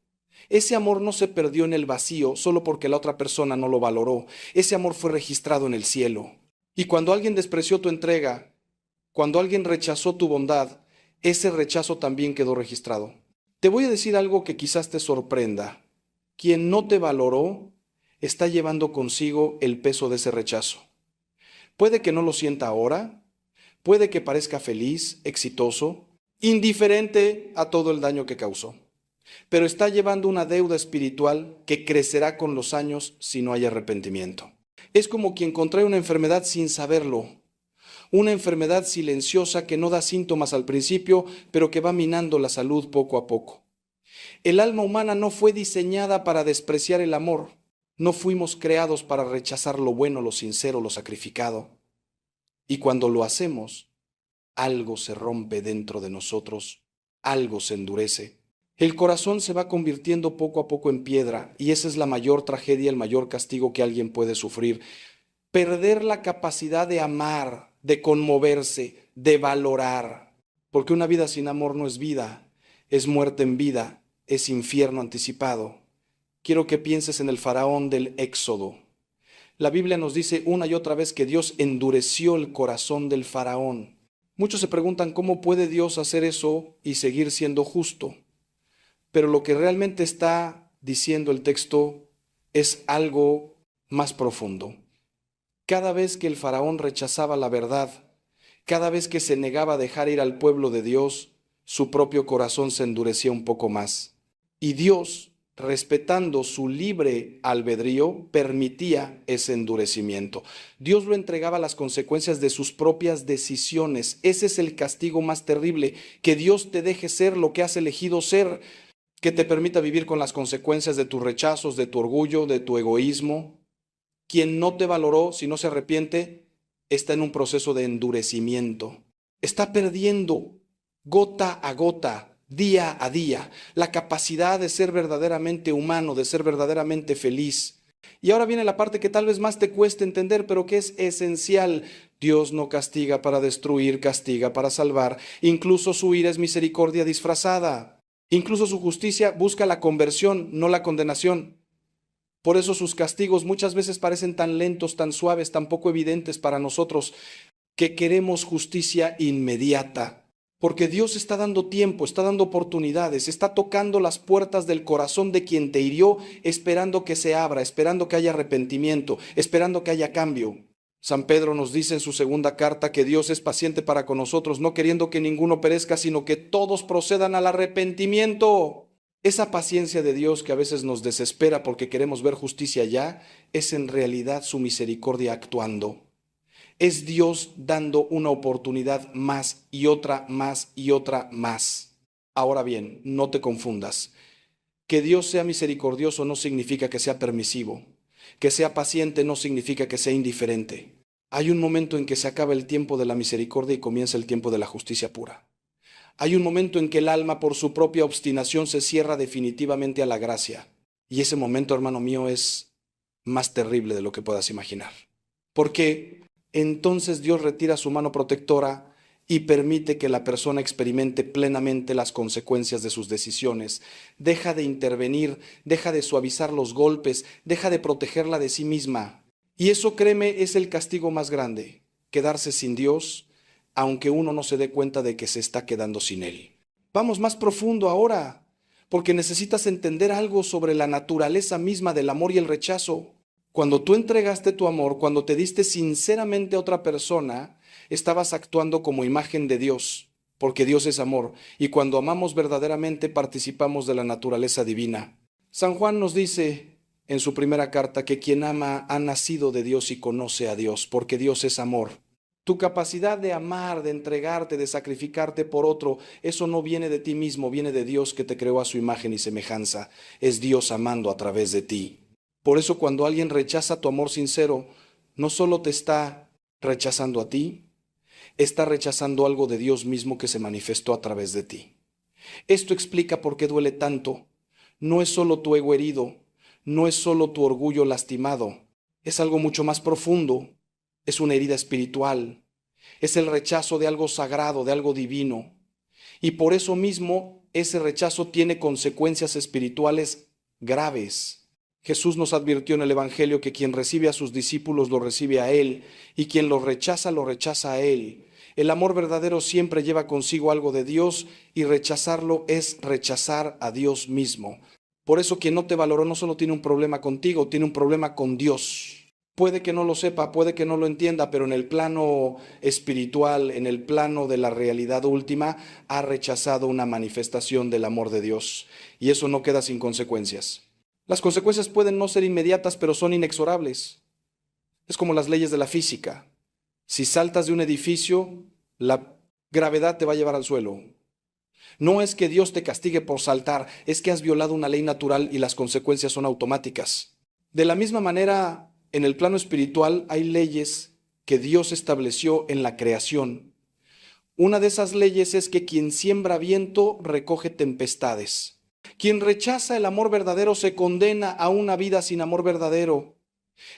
ese amor no se perdió en el vacío solo porque la otra persona no lo valoró. Ese amor fue registrado en el cielo. Y cuando alguien despreció tu entrega, cuando alguien rechazó tu bondad, ese rechazo también quedó registrado. Te voy a decir algo que quizás te sorprenda. Quien no te valoró está llevando consigo el peso de ese rechazo. Puede que no lo sienta ahora, puede que parezca feliz, exitoso, indiferente a todo el daño que causó, pero está llevando una deuda espiritual que crecerá con los años si no hay arrepentimiento. Es como quien contrae una enfermedad sin saberlo, una enfermedad silenciosa que no da síntomas al principio, pero que va minando la salud poco a poco. El alma humana no fue diseñada para despreciar el amor, no fuimos creados para rechazar lo bueno, lo sincero, lo sacrificado. Y cuando lo hacemos, algo se rompe dentro de nosotros, algo se endurece. El corazón se va convirtiendo poco a poco en piedra y esa es la mayor tragedia, el mayor castigo que alguien puede sufrir. Perder la capacidad de amar, de conmoverse, de valorar. Porque una vida sin amor no es vida, es muerte en vida, es infierno anticipado. Quiero que pienses en el faraón del Éxodo. La Biblia nos dice una y otra vez que Dios endureció el corazón del faraón. Muchos se preguntan cómo puede Dios hacer eso y seguir siendo justo. Pero lo que realmente está diciendo el texto es algo más profundo. Cada vez que el faraón rechazaba la verdad, cada vez que se negaba a dejar ir al pueblo de Dios, su propio corazón se endurecía un poco más. Y Dios, respetando su libre albedrío, permitía ese endurecimiento. Dios lo entregaba a las consecuencias de sus propias decisiones. Ese es el castigo más terrible, que Dios te deje ser lo que has elegido ser, que te permita vivir con las consecuencias de tus rechazos, de tu orgullo, de tu egoísmo. Quien no te valoró, si no se arrepiente, está en un proceso de endurecimiento. Está perdiendo gota a gota, día a día, la capacidad de ser verdaderamente humano, de ser verdaderamente feliz. Y ahora viene la parte que tal vez más te cueste entender, pero que es esencial. Dios no castiga para destruir, castiga para salvar. Incluso su ira es misericordia disfrazada. Incluso su justicia busca la conversión, no la condenación. Por eso sus castigos muchas veces parecen tan lentos, tan suaves, tan poco evidentes para nosotros, que queremos justicia inmediata. Porque Dios está dando tiempo, está dando oportunidades, está tocando las puertas del corazón de quien te hirió, esperando que se abra, esperando que haya arrepentimiento, esperando que haya cambio. San Pedro nos dice en su segunda carta que Dios es paciente para con nosotros, no queriendo que ninguno perezca, sino que todos procedan al arrepentimiento. Esa paciencia de Dios que a veces nos desespera porque queremos ver justicia ya, es en realidad su misericordia actuando. Es Dios dando una oportunidad más y otra más y otra más. Ahora bien, no te confundas. Que Dios sea misericordioso no significa que sea permisivo. Que sea paciente no significa que sea indiferente. Hay un momento en que se acaba el tiempo de la misericordia y comienza el tiempo de la justicia pura. Hay un momento en que el alma por su propia obstinación se cierra definitivamente a la gracia. Y ese momento, hermano mío, es más terrible de lo que puedas imaginar. Porque entonces Dios retira su mano protectora y permite que la persona experimente plenamente las consecuencias de sus decisiones. Deja de intervenir, deja de suavizar los golpes, deja de protegerla de sí misma. Y eso, créeme, es el castigo más grande, quedarse sin Dios, aunque uno no se dé cuenta de que se está quedando sin Él. Vamos más profundo ahora, porque necesitas entender algo sobre la naturaleza misma del amor y el rechazo. Cuando tú entregaste tu amor, cuando te diste sinceramente a otra persona, estabas actuando como imagen de Dios, porque Dios es amor, y cuando amamos verdaderamente participamos de la naturaleza divina. San Juan nos dice en su primera carta que quien ama ha nacido de Dios y conoce a Dios, porque Dios es amor. Tu capacidad de amar, de entregarte, de sacrificarte por otro, eso no viene de ti mismo, viene de Dios que te creó a su imagen y semejanza. Es Dios amando a través de ti. Por eso cuando alguien rechaza tu amor sincero, no solo te está rechazando a ti, está rechazando algo de Dios mismo que se manifestó a través de ti. Esto explica por qué duele tanto. No es solo tu ego herido, no es solo tu orgullo lastimado, es algo mucho más profundo, es una herida espiritual, es el rechazo de algo sagrado, de algo divino. Y por eso mismo ese rechazo tiene consecuencias espirituales graves. Jesús nos advirtió en el Evangelio que quien recibe a sus discípulos lo recibe a Él, y quien lo rechaza a Él. El amor verdadero siempre lleva consigo algo de Dios, y rechazarlo es rechazar a Dios mismo. Por eso quien no te valoró no solo tiene un problema contigo, tiene un problema con Dios. Puede que no lo sepa, puede que no lo entienda, pero en el plano espiritual, en el plano de la realidad última, ha rechazado una manifestación del amor de Dios. Y eso no queda sin consecuencias. Las consecuencias pueden no ser inmediatas, pero son inexorables. Es como las leyes de la física. Si saltas de un edificio, la gravedad te va a llevar al suelo. No es que Dios te castigue por saltar, es que has violado una ley natural y las consecuencias son automáticas. De la misma manera, en el plano espiritual hay leyes que Dios estableció en la creación. Una de esas leyes es que quien siembra viento recoge tempestades. Quien rechaza el amor verdadero se condena a una vida sin amor verdadero.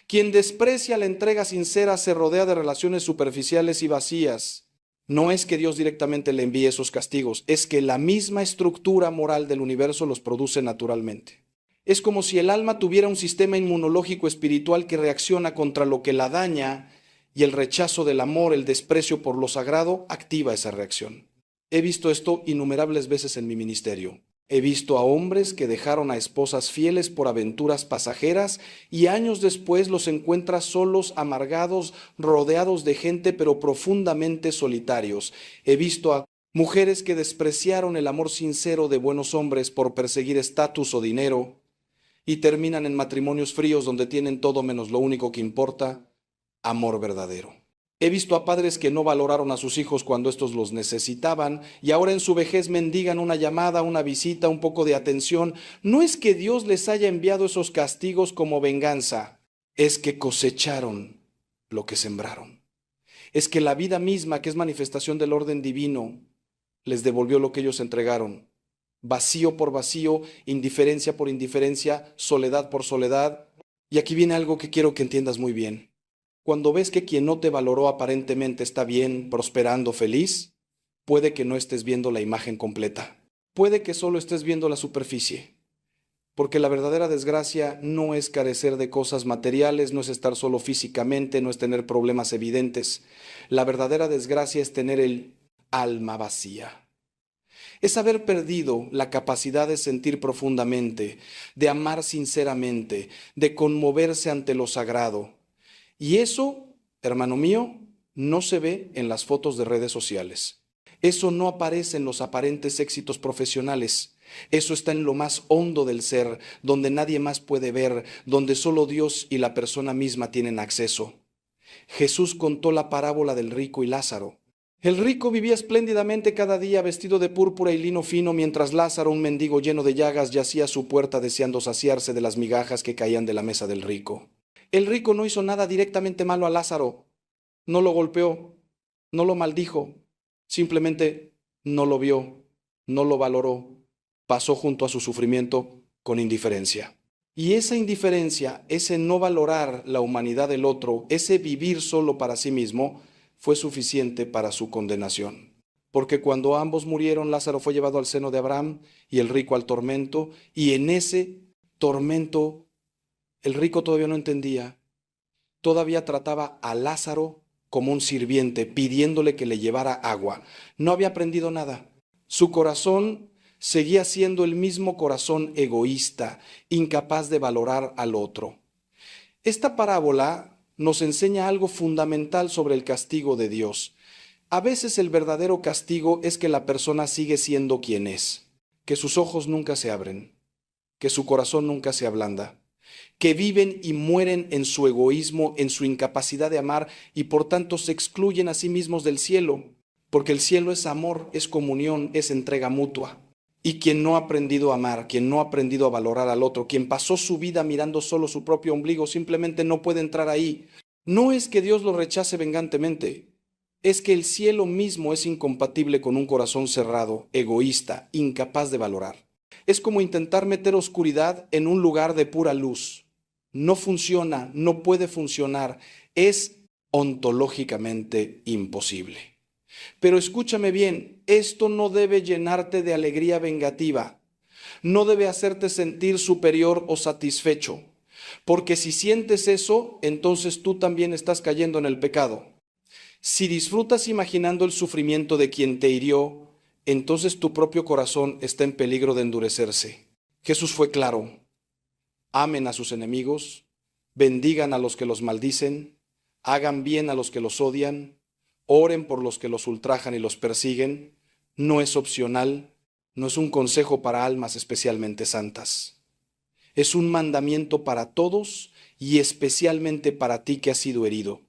Quien desprecia la entrega sincera se rodea de relaciones superficiales y vacías. No es que Dios directamente le envíe esos castigos, es que la misma estructura moral del universo los produce naturalmente. Es como si el alma tuviera un sistema inmunológico espiritual que reacciona contra lo que la daña, y el rechazo del amor, el desprecio por lo sagrado, activa esa reacción. He visto esto innumerables veces en mi ministerio. He visto a hombres que dejaron a esposas fieles por aventuras pasajeras y años después los encuentras solos, amargados, rodeados de gente, pero profundamente solitarios. He visto a mujeres que despreciaron el amor sincero de buenos hombres por perseguir estatus o dinero y terminan en matrimonios fríos donde tienen todo menos lo único que importa, amor verdadero. He visto a padres que no valoraron a sus hijos cuando estos los necesitaban y ahora en su vejez mendigan una llamada, una visita, un poco de atención. No es que Dios les haya enviado esos castigos como venganza, es que cosecharon lo que sembraron. Es que la vida misma, que es manifestación del orden divino, les devolvió lo que ellos entregaron. Vacío por vacío, indiferencia por indiferencia, soledad por soledad. Y aquí viene algo que quiero que entiendas muy bien. Cuando ves que quien no te valoró aparentemente está bien, prosperando, feliz, puede que no estés viendo la imagen completa. Puede que solo estés viendo la superficie. Porque la verdadera desgracia no es carecer de cosas materiales, no es estar solo físicamente, no es tener problemas evidentes. La verdadera desgracia es tener el alma vacía. Es haber perdido la capacidad de sentir profundamente, de amar sinceramente, de conmoverse ante lo sagrado. Y eso, hermano mío, no se ve en las fotos de redes sociales. Eso no aparece en los aparentes éxitos profesionales. Eso está en lo más hondo del ser, donde nadie más puede ver, donde solo Dios y la persona misma tienen acceso. Jesús contó la parábola del rico y Lázaro. El rico vivía espléndidamente cada día vestido de púrpura y lino fino, mientras Lázaro, un mendigo lleno de llagas, yacía a su puerta deseando saciarse de las migajas que caían de la mesa del rico. El rico no hizo nada directamente malo a Lázaro, no lo golpeó, no lo maldijo, simplemente no lo vio, no lo valoró, pasó junto a su sufrimiento con indiferencia. Y esa indiferencia, ese no valorar la humanidad del otro, ese vivir solo para sí mismo, fue suficiente para su condenación. Porque cuando ambos murieron, Lázaro fue llevado al seno de Abraham y el rico al tormento, y en ese tormento el rico todavía no entendía, todavía trataba a Lázaro como un sirviente, pidiéndole que le llevara agua. No había aprendido nada. Su corazón seguía siendo el mismo corazón egoísta, incapaz de valorar al otro. Esta parábola nos enseña algo fundamental sobre el castigo de Dios. A veces el verdadero castigo es que la persona sigue siendo quien es, que sus ojos nunca se abren, que su corazón nunca se ablanda. que viven y mueren en su egoísmo, en su incapacidad de amar y por tanto se excluyen a sí mismos del cielo, porque el cielo es amor, es comunión, es entrega mutua. Y quien no ha aprendido a amar, quien no ha aprendido a valorar al otro, quien pasó su vida mirando solo su propio ombligo, simplemente no puede entrar ahí. No es que Dios lo rechace vengantemente, es que el cielo mismo es incompatible con un corazón cerrado, egoísta, incapaz de valorar. Es como intentar meter oscuridad en un lugar de pura luz. No funciona, no puede funcionar, es ontológicamente imposible. Pero escúchame bien, esto no debe llenarte de alegría vengativa, no debe hacerte sentir superior o satisfecho, porque si sientes eso, entonces tú también estás cayendo en el pecado. Si disfrutas imaginando el sufrimiento de quien te hirió, entonces tu propio corazón está en peligro de endurecerse. Jesús fue claro: amen a sus enemigos, bendigan a los que los maldicen, hagan bien a los que los odian, oren por los que los ultrajan y los persiguen. No es opcional, no es un consejo para almas especialmente santas. Es un mandamiento para todos y especialmente para ti que has sido herido.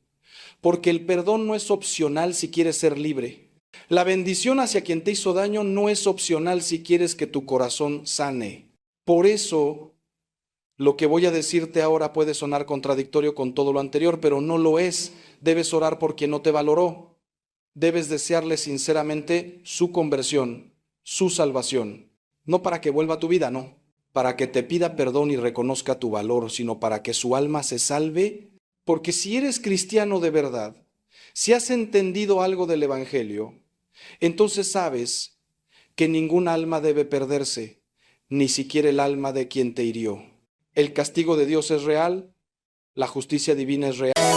Porque el perdón no es opcional si quieres ser libre. La bendición hacia quien te hizo daño no es opcional si quieres que tu corazón sane. Por eso, lo que voy a decirte ahora puede sonar contradictorio con todo lo anterior, pero no lo es. Debes orar por quien no te valoró. Debes desearle sinceramente su conversión, su salvación. No para que vuelva a tu vida, no. Para que te pida perdón y reconozca tu valor, sino para que su alma se salve. Porque si eres cristiano de verdad, si has entendido algo del Evangelio, entonces sabes que ningún alma debe perderse, ni siquiera el alma de quien te hirió. El castigo de Dios es real, la justicia divina es real.